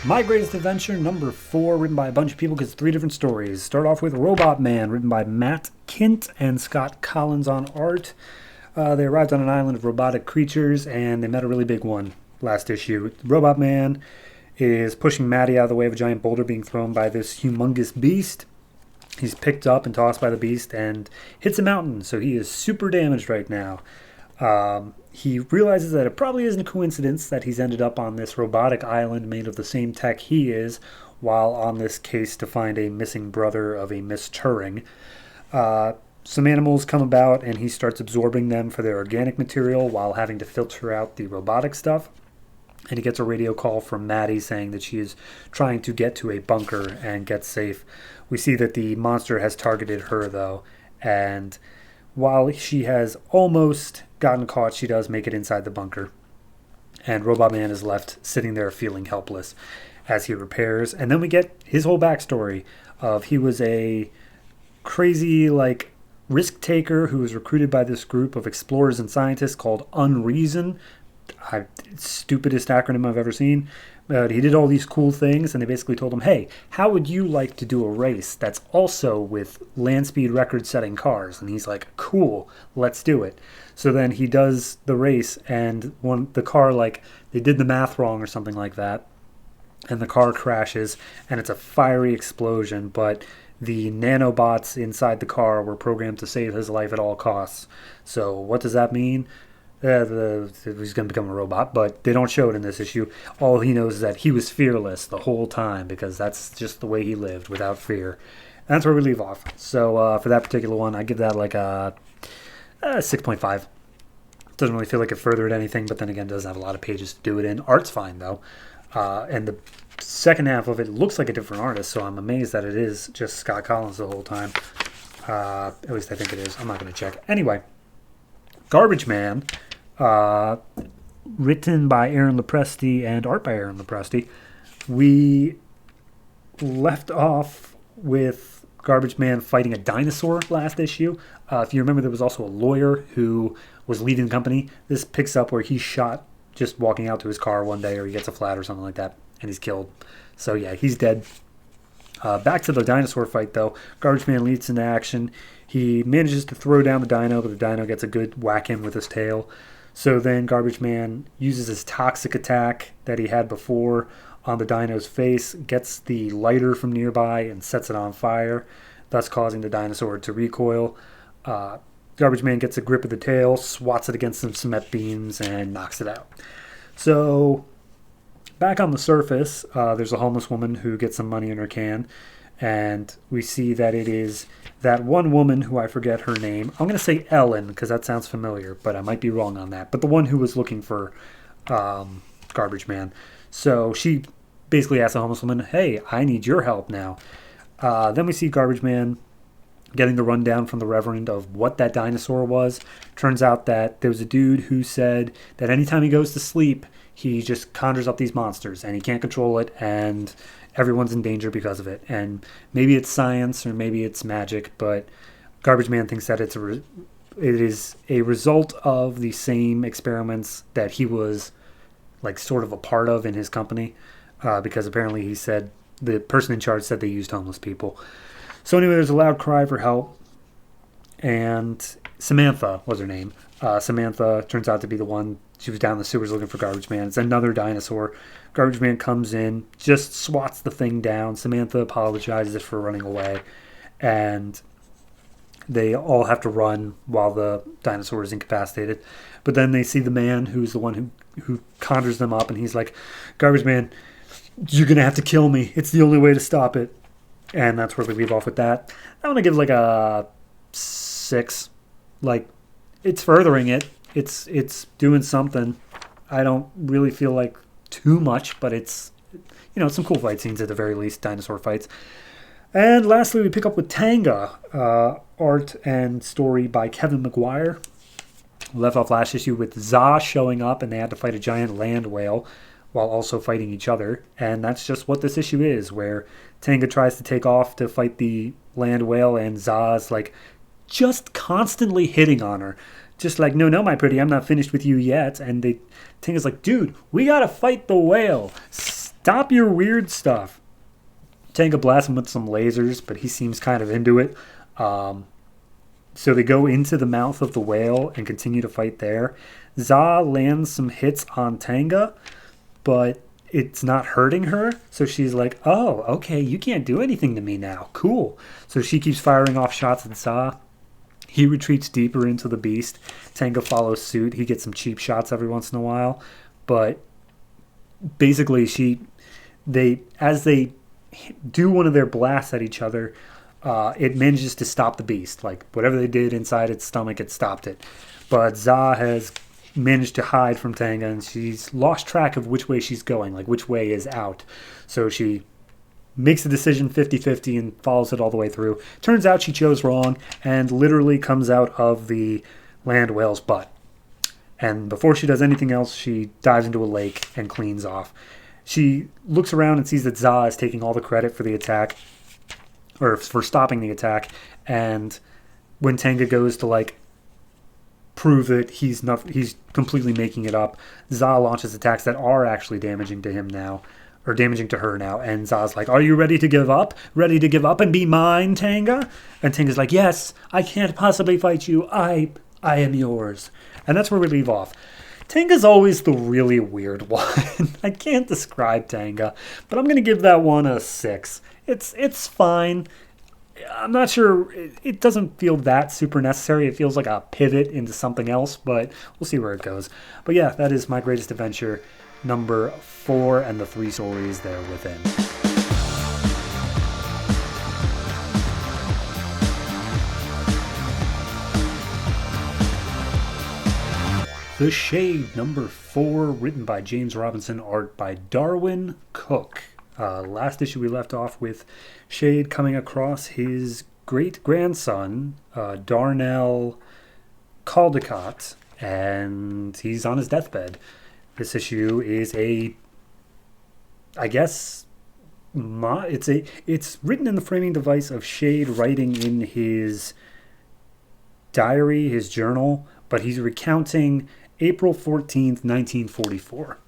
My Greatest Adventure number 4, written by a bunch of people because it's 3 different stories. Start off with Robot Man, written by Matt Kint and Scott Collins on art. They arrived on an island of robotic creatures, and they met a really big one last issue. Robot Man is pushing Maddie out of the way of a giant boulder being thrown by this humongous beast. He's picked up and tossed by the beast and hits a mountain, so he is super damaged right now. He realizes that it probably isn't a coincidence that he's ended up on this robotic island made of the same tech he is, while on this case to find a missing brother of a Miss Turing. Some animals come about, and he starts absorbing them for their organic material while having to filter out the robotic stuff. And he gets a radio call from Maddie saying that she is trying to get to a bunker and get safe. We see that the monster has targeted her, though, and while she has almost gotten caught, she does make it inside the bunker. And Robot Man is left sitting there feeling helpless. as he repairs. And then we get his whole backstory of he was a crazy, like, risk taker who was recruited by this group of explorers and scientists called Unreason. Stupidest acronym I've ever seen. But he did all these cool things, and they basically told him, hey, how would you like to do a race that's also with land speed record-setting cars? And he's like, cool, let's do it. So then he does the race, and the car, like, they did the math wrong or something like that, and the car crashes, and it's a fiery explosion, but the nanobots inside the car were programmed to save his life at all costs. So what does that mean? He's going to become a robot, but they don't show it in this issue. All he knows is that he was fearless the whole time because that's just the way he lived, without fear. And that's where we leave off. So for that particular one, I give that like a 6.5. Doesn't really feel like it furthered anything, but then again, doesn't have a lot of pages to do it in. Art's fine, though. And the second half of it looks like a different artist, so I'm amazed that it is just Scott Collins the whole time. At least I think it is. I'm not going to check. Anyway, Garbage Man, written by Aaron Lopresti and art by Aaron Lopresti. We left off with Garbage Man fighting a dinosaur last issue. If you remember, there was also a lawyer who was leading the company. This picks up where he's shot just walking out to his car one day, or he gets a flat or something like that, and he's killed. So yeah, he's dead. Back to the dinosaur fight, though. Garbage Man leads into action. He manages to throw down the dino, but the dino gets a good whack him with his tail. So then Garbage Man uses his toxic attack that he had before on the dino's face, gets the lighter from nearby and sets it on fire, thus causing the dinosaur to recoil. Garbage Man gets a grip of the tail, swats it against some cement beams, and knocks it out. So back on the surface, there's a homeless woman who gets some money in her can, and we see that it is that one woman who I forget her name. I'm going to say Ellen because that sounds familiar, but I might be wrong on that. But the one who was looking for Garbage Man. So she basically asks the homeless woman, hey, I need your help now. Then we see Garbage Man getting the rundown from the Reverend of what that dinosaur was. Turns out that there was a dude who said that anytime he goes to sleep, he just conjures up these monsters and he can't control it, and everyone's in danger because of it. And maybe it's science or maybe it's magic, but Garbage Man thinks that it is a result of the same experiments that he was like sort of a part of in his company, because apparently he said the person in charge said they used homeless people. So anyway, there's a loud cry for help, and Samantha was her name. Samantha turns out to be the one. She was down in the sewers looking for Garbage Man. It's another dinosaur. Garbage Man comes in, just swats the thing down. Samantha apologizes for running away, and they all have to run while the dinosaur is incapacitated. But then they see the man who's the one who conjures them up, and he's like, Garbage Man, you're going to have to kill me. It's the only way to stop it. And that's where we leave off with that. I want to give like a 6. Like, it's furthering it. It's doing something. I don't really feel like too much, but it's, some cool fight scenes at the very least, dinosaur fights. And lastly, we pick up with Tanga, art and story by Kevin McGuire. We left off last issue with Z.A showing up, and they had to fight a giant land whale while also fighting each other. And that's just what this issue is, where Tanga tries to take off to fight the land whale, and Za's like just constantly hitting on her. Just like, no, my pretty, I'm not finished with you yet. And Tanga's like, dude, we gotta fight the whale. Stop your weird stuff. Tanga blasts him with some lasers, but he seems kind of into it. So they go into the mouth of the whale and continue to fight there. Z.A lands some hits on Tanga, but it's not hurting her. So she's like, oh, okay, you can't do anything to me now. Cool. So she keeps firing off shots at Z.A. He retreats deeper into the beast. Tanga follows suit. He gets some cheap shots every once in a while. But basically, as they do one of their blasts at each other, it manages to stop the beast. Like, whatever they did inside its stomach, it stopped it. But Z.A has managed to hide from Tanga, and she's lost track of which way she's going, like which way is out. So she makes a decision 50-50 and follows it all the way through. Turns out she chose wrong and literally comes out of the land whale's butt. And before she does anything else, she dives into a lake and cleans off. she looks around and sees that S.H.A.D.E is taking all the credit for the attack, or for stopping the attack. And when Tanga goes to like prove that he's completely making it up, S.H.A.D.E launches attacks that are actually damaging to him now, or damaging to her now. And S.H.A.D.E's like, "Are you ready to give up? Ready to give up and be mine, Tanga?" And Tanga's like, "Yes, I can't possibly fight you. I am yours." And that's where we leave off. Tanga's always the really weird one. I can't describe Tanga, but I'm going to give that one a 6. It's fine. I'm not sure. It doesn't feel that super necessary. It feels like a pivot into something else, but we'll see where it goes. But yeah, that is My Greatest Adventure number 4 and the 3 stories there within. The Shade, number 4, written by James Robinson, art by Darwin Cook. Last issue we left off with S.H.A.D.E coming across his great-grandson, Darnell Caldecott, and he's on his deathbed. This issue is it's written in the framing device of S.H.A.D.E writing in his diary, his journal, but he's recounting April 14th, 1944.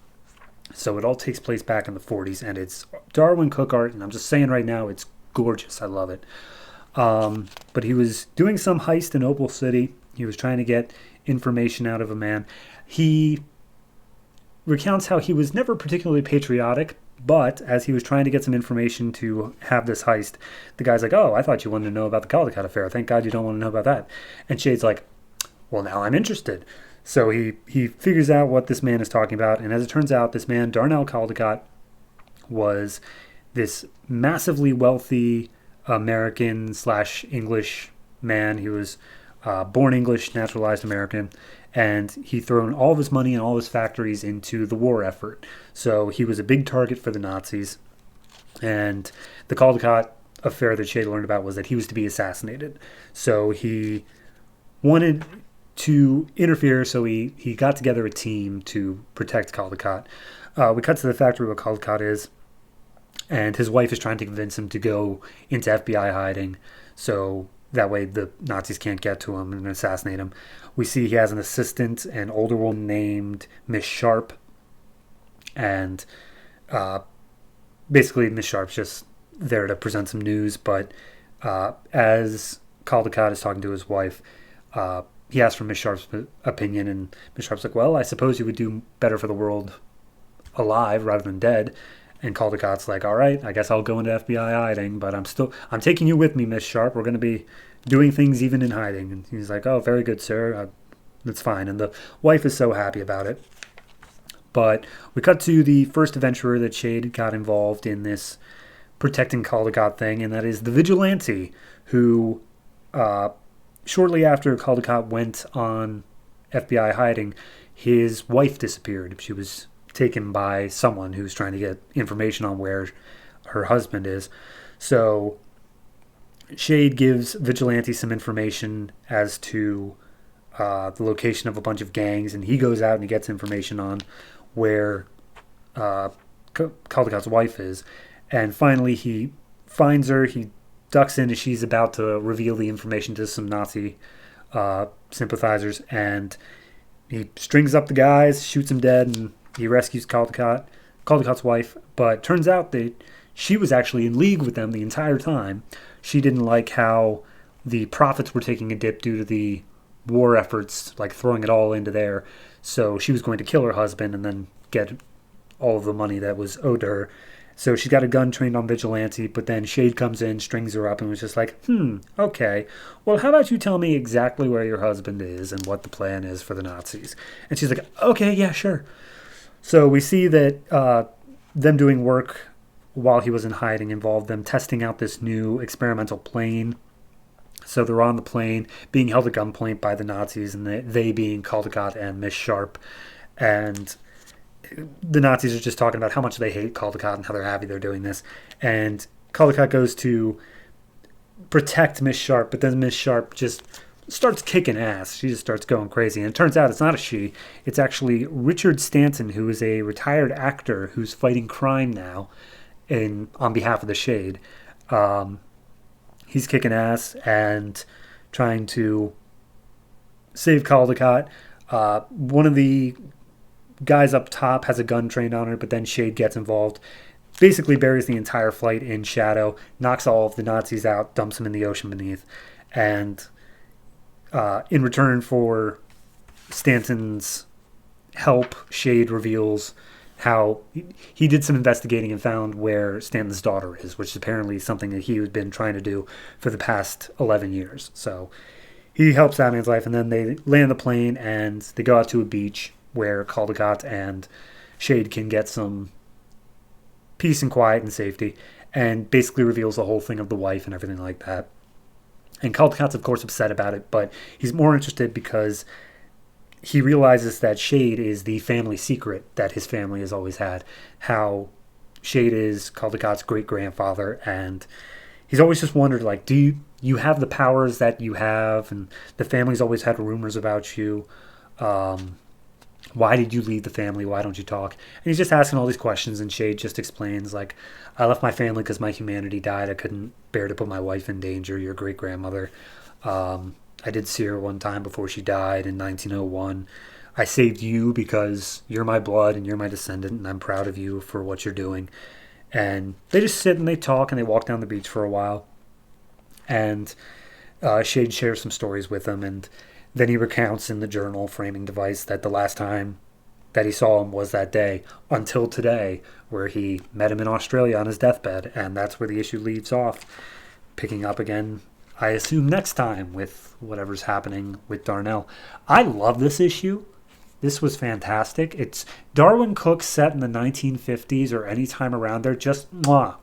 So it all takes place back in the 40s, and it's Darwin Cook art, and I'm just saying right now, it's gorgeous. I love it. But he was doing some heist in Opal City. He was trying to get information out of a man. He recounts how he was never particularly patriotic, but as he was trying to get some information to have this heist, the guy's like, "Oh, I thought you wanted to know about the Caldecott affair. Thank God you don't want to know about that." And S.H.A.D.E's like, "Well, now I'm interested." So he figures out what this man is talking about, and as it turns out, this man, Darnell Caldecott, was this massively wealthy American/English man. He was born English, naturalized American, and he'd thrown all of his money and all his factories into the war effort. So he was a big target for the Nazis, and the Caldecott affair that S.H.A.D.E learned about was that he was to be assassinated. So he wanted to interfere, so he got together a team to protect Caldecott. We cut to the factory where Caldecott is, and his wife is trying to convince him to go into FBI hiding, so that way the Nazis can't get to him and assassinate him. We see he has an assistant, an older woman named Miss Sharp, and basically Miss Sharp's just there to present some news, but as Caldecott is talking to his wife, he asks for Miss Sharp's opinion, and Miss Sharp's like, "Well, I suppose you would do better for the world alive rather than dead." And Caldecott's like, "All right, I guess I'll go into FBI hiding, but I'm taking you with me, Miss Sharp. We're going to be doing things even in hiding." And he's like, "Oh, very good, sir. That's fine." And the wife is so happy about it. But we cut to the first adventurer that S.H.A.D.E got involved in this protecting Caldecott thing, and that is the Vigilante, who shortly after Caldecott went on FBI hiding, his wife disappeared. She was taken by someone who's trying to get information on where her husband is. So S.H.A.D.E gives Vigilante some information as to the location of a bunch of gangs, and he goes out and he gets information on where Caldecott's wife is. And finally he finds her, he ducks in as she's about to reveal the information to some Nazi sympathizers, and he strings up the guys, shoots them dead, and he rescues Caldecott's wife. But turns out that she was actually in league with them the entire time. She didn't like how the profits were taking a dip due to the war efforts, like throwing it all into there. So she was going to kill her husband and then get all of the money that was owed to her. So she's got a gun trained on Vigilante, but then S.H.A.D.E comes in, strings her up, and was just like, okay. Well, how about you tell me exactly where your husband is and what the plan is for the Nazis? And she's like, okay, yeah, sure. So we see that them doing work while he was in hiding involved them testing out this new experimental plane. So they're on the plane, being held at gunpoint by the Nazis, and they being Caldecott and Miss Sharp. And the Nazis are just talking about how much they hate Caldecott and how they're happy they're doing this. And Caldecott goes to protect Miss Sharp, but then Miss Sharp just starts kicking ass. She just starts going crazy. And it turns out it's not a she. It's actually Richard Stanton, who is a retired actor who's fighting crime now on behalf of the S.H.A.D.E. He's kicking ass and trying to save Caldecott. One of the guys up top has a gun trained on her, but then S.H.A.D.E. gets involved. Basically buries the entire flight in shadow, knocks all of the Nazis out, dumps them in the ocean beneath. And in return for Stanton's help, S.H.A.D.E. reveals how he did some investigating and found where Stanton's daughter is, which is apparently something that he had been trying to do for the past 11 years. So he helps out in his life, and then they land the plane and they go out to a beach where Caldecott and S.H.A.D.E. can get some peace and quiet and safety, and basically reveals the whole thing of the wife and everything like that. And Caldecott's, of course, upset about it, but he's more interested because he realizes that S.H.A.D.E. is the family secret that his family has always had. How S.H.A.D.E. is Caldecott's great-grandfather, and he's always just wondered, like, do you have the powers that you have? And the family's always had rumors about you. Why did you leave the family? Why don't you talk? And he's just asking all these questions, and S.H.A.D.E. just explains, like, I left my family because my humanity died. I couldn't bear to put my wife in danger, your great-grandmother. I did see her one time before she died in 1901. I saved you because you're my blood and you're my descendant, and I'm proud of you for what you're doing. And they just sit and they talk, and they walk down the beach for a while. And S.H.A.D.E. shares some stories with him, and then he recounts in the journal framing device that the last time that he saw him was that day until today, where he met him in Australia on his deathbed, and that's where the issue leaves off, picking up again, I assume, next time with whatever's happening with Darnell. I love this issue. This was fantastic. It's Darwin Cook set in the 1950s or any time around there. Just, I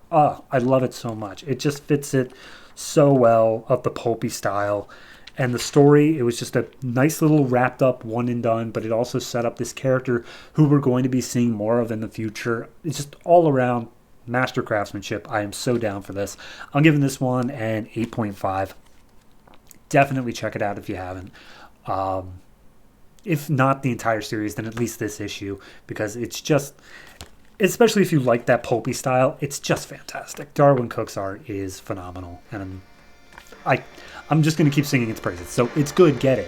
love it so much. It just fits it so well, of the pulpy style. And the story, it was just a nice little wrapped up one and done, but it also set up this character who we're going to be seeing more of in the future. It's just all around master craftsmanship. I am so down for this. I'm giving this one an 8.5. Definitely check it out if you haven't. If not the entire series, then at least this issue, because it's just, especially if you like that pulpy style, it's just fantastic. Darwin Cook's art is phenomenal, and I'm just going to keep singing its praises. So it's good. Get it.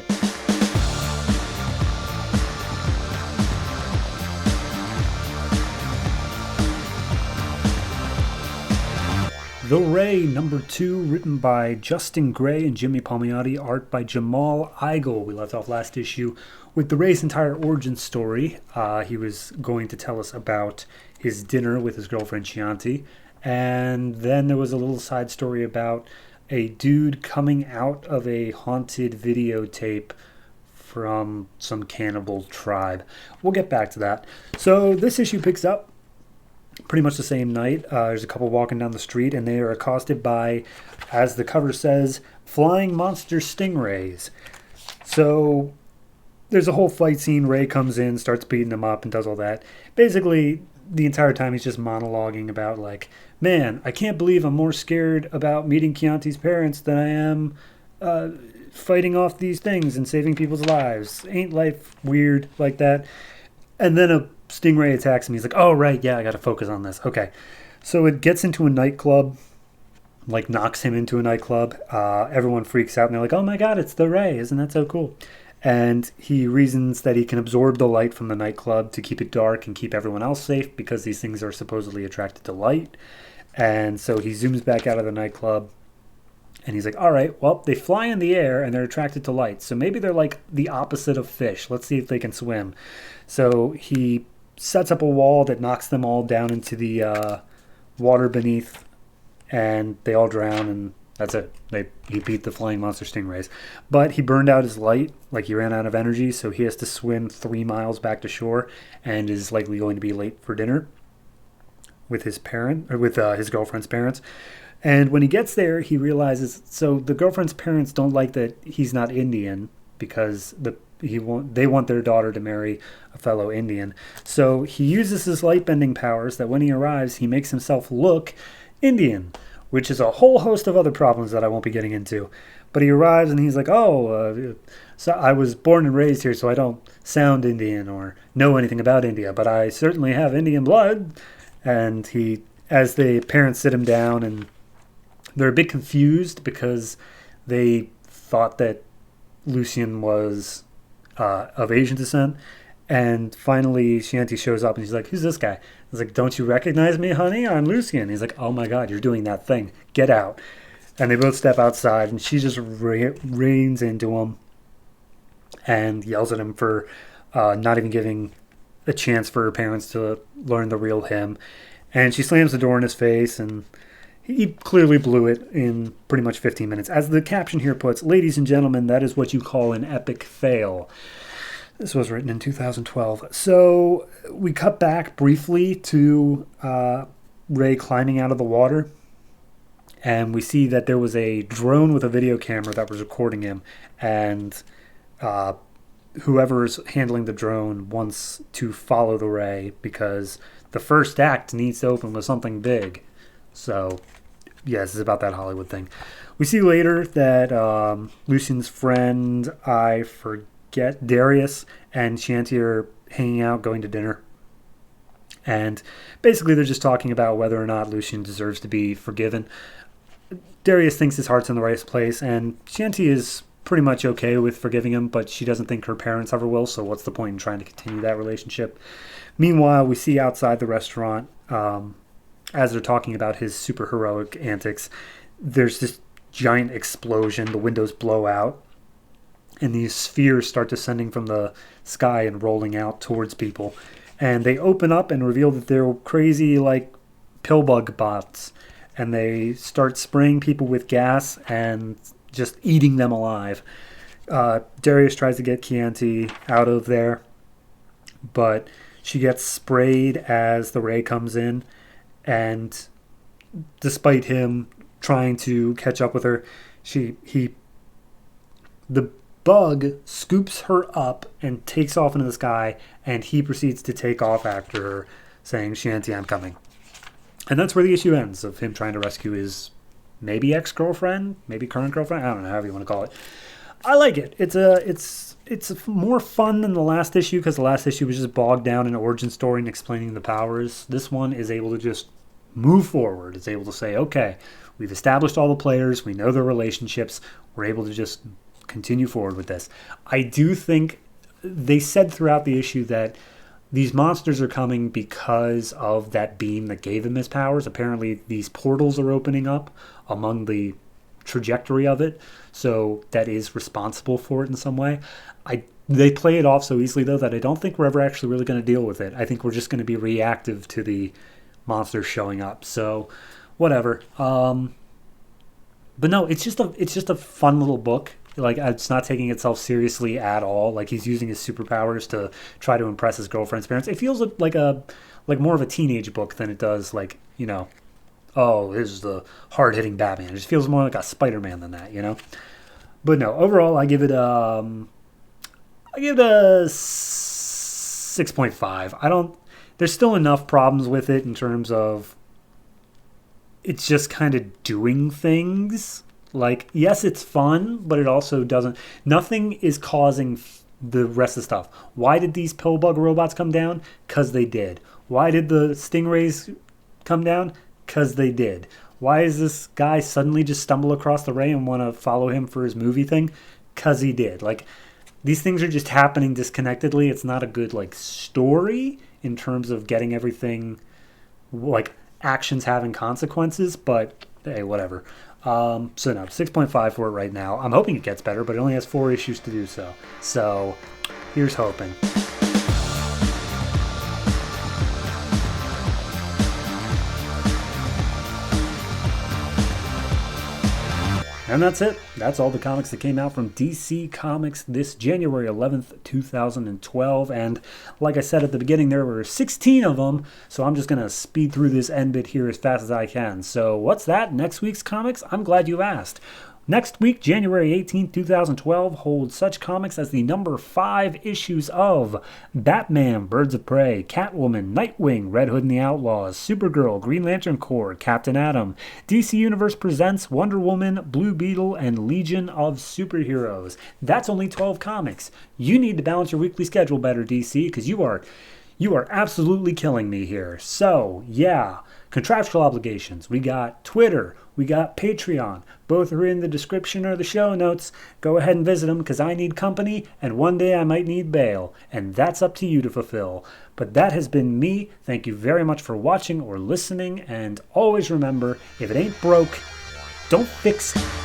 The Ray, number 2, written by Justin Gray and Jimmy Palmiotti, art by Jamal Igle. We left off last issue with the Ray's entire origin story. He was going to tell us about his dinner with his girlfriend Chianti, and then there was a little side story about a dude coming out of a haunted videotape from some cannibal tribe. We'll get back to that. So this issue picks up pretty much the same night. There's a couple walking down the street, and they are accosted by, as the cover says, flying monster stingrays. So there's a whole fight scene. Ray comes in, starts beating them up, and does all that. Basically, the entire time he's just monologuing about, like, man, I can't believe I'm more scared about meeting Chianti's parents than I am fighting off these things and saving people's lives. Ain't life weird like that? And then a stingray attacks him. He's like, oh, right, yeah, I got to focus on this. Okay. So it gets into a nightclub, like knocks him into a nightclub. Everyone freaks out, and they're like, oh, my God, it's the Ray. Isn't that so cool? And he reasons that he can absorb the light from the nightclub to keep it dark and keep everyone else safe because these things are supposedly attracted to light. And so he zooms back out of the nightclub, and he's like, all right, well, they fly in the air and they're attracted to light. So maybe they're like the opposite of fish. Let's see if they can swim. So he sets up a wall that knocks them all down into the water beneath, and they all drown, and that's it. He beat the flying monster stingrays. But he burned out his light, like he ran out of energy, so he has to swim 3 miles back to shore and is likely going to be late for dinner with his his girlfriend's parents. And when he gets there, he realizes, so the girlfriend's parents don't like that he's not Indian because they want their daughter to marry a fellow Indian. So he uses his light bending powers that when he arrives, he makes himself look Indian, which is a whole host of other problems that I won't be getting into. But he arrives and he's like, so I was born and raised here, so I don't sound Indian or know anything about India, but I certainly have Indian blood. And as the parents sit him down, and they're a bit confused because they thought that Lucien was of Asian descent. And finally, Shanti shows up and she's like, who's this guy? He's like, don't you recognize me, honey? I'm Lucien. He's like, oh my God, you're doing that thing. Get out. And they both step outside, and she just reins into him and yells at him for not even giving a chance for her parents to learn the real him. And she slams the door in his face, and he clearly blew it in pretty much 15 minutes. As the caption here puts, ladies and gentlemen, that is what you call an epic fail. This was written in 2012. So we cut back briefly to Ray climbing out of the water. And we see that there was a drone with a video camera that was recording him. And whoever's handling the drone wants to follow the Ray because the first act needs to open with something big. So, yes, it's about that Hollywood thing. We see later that Lucien's friend, I forget, Darius and Shanti are hanging out, going to dinner. And basically they're just talking about whether or not Lucien deserves to be forgiven. Darius thinks his heart's in the right place, and Shanti is pretty much okay with forgiving him, but she doesn't think her parents ever will, so what's the point in trying to continue that relationship? Meanwhile, we see outside the restaurant, as they're talking about his super heroic antics, there's this giant explosion, the windows blow out, and these spheres start descending from the sky and rolling out towards people. And they open up and reveal that they're crazy, like, pillbug bots. And they start spraying people with gas and just eating them alive. Darius tries to get Chianti out of there, but she gets sprayed as the Ray comes in. And despite him trying to catch up with her, the bug scoops her up and takes off into the sky, and he proceeds to take off after her, saying, Shanti, I'm coming. And that's where the issue ends, of him trying to rescue his maybe ex-girlfriend, maybe current girlfriend. I don't know, however you want to call it. I like it. It's more fun than the last issue, because the last issue was just bogged down in an origin story and explaining the powers. This one is able to just move forward. It's able to say, okay, we've established all the players. We know their relationships. We're able to just continue forward with this. I do think they said throughout the issue that these monsters are coming because of that beam that gave him his powers. Apparently, these portals are opening up among the trajectory of it, so that is responsible for it in some way. They play it off so easily, though, that I don't think we're ever actually really going to deal with it. I think we're just going to be reactive to the monsters showing up. So, whatever. But no, it's just a fun little book. Like, it's not taking itself seriously at all. Like, he's using his superpowers to try to impress his girlfriend's parents. It feels like more of a teenage book than it does, like, you know, oh, this is the hard-hitting Batman. It just feels more like a Spider-Man than that, you know? But no, overall, I give it a 6.5. There's still enough problems with it in terms of it's just kind of doing things. Like, yes, it's fun, but it also doesn't. Nothing is causing the rest of the stuff. Why did these pillbug robots come down? Because they did. Why did the stingrays come down? Because they did. Why is this guy suddenly just stumble across the Ray and want to follow him for his movie thing? Because he did. Like, these things are just happening disconnectedly. It's not a good, like, story in terms of getting everything, like, actions having consequences, but hey, whatever. So no, 6.5 for it right now. I'm hoping it gets better, but it only has 4 issues to do so. So here's hoping. And that's it. That's all the comics that came out from DC Comics this January 11th, 2012. And like I said at the beginning, there were 16 of them. So I'm just going to speed through this end bit here as fast as I can. So what's that? Next week's comics? I'm glad you asked. Next week, January 18th, 2012, holds such comics as the number 5 issues of Batman, Birds of Prey, Catwoman, Nightwing, Red Hood and the Outlaws, Supergirl, Green Lantern Corps, Captain Atom, DC Universe Presents Wonder Woman, Blue Beetle, and Legion of Superheroes. That's only 12 comics. You need to balance your weekly schedule better, DC, because you are absolutely killing me here. So, yeah, contractual obligations. We got Twitter. We got Patreon. Both are in the description or the show notes. Go ahead and visit them because I need company and one day I might need bail. And that's up to you to fulfill. But that has been me. Thank you very much for watching or listening. And always remember, if it ain't broke, don't fix it.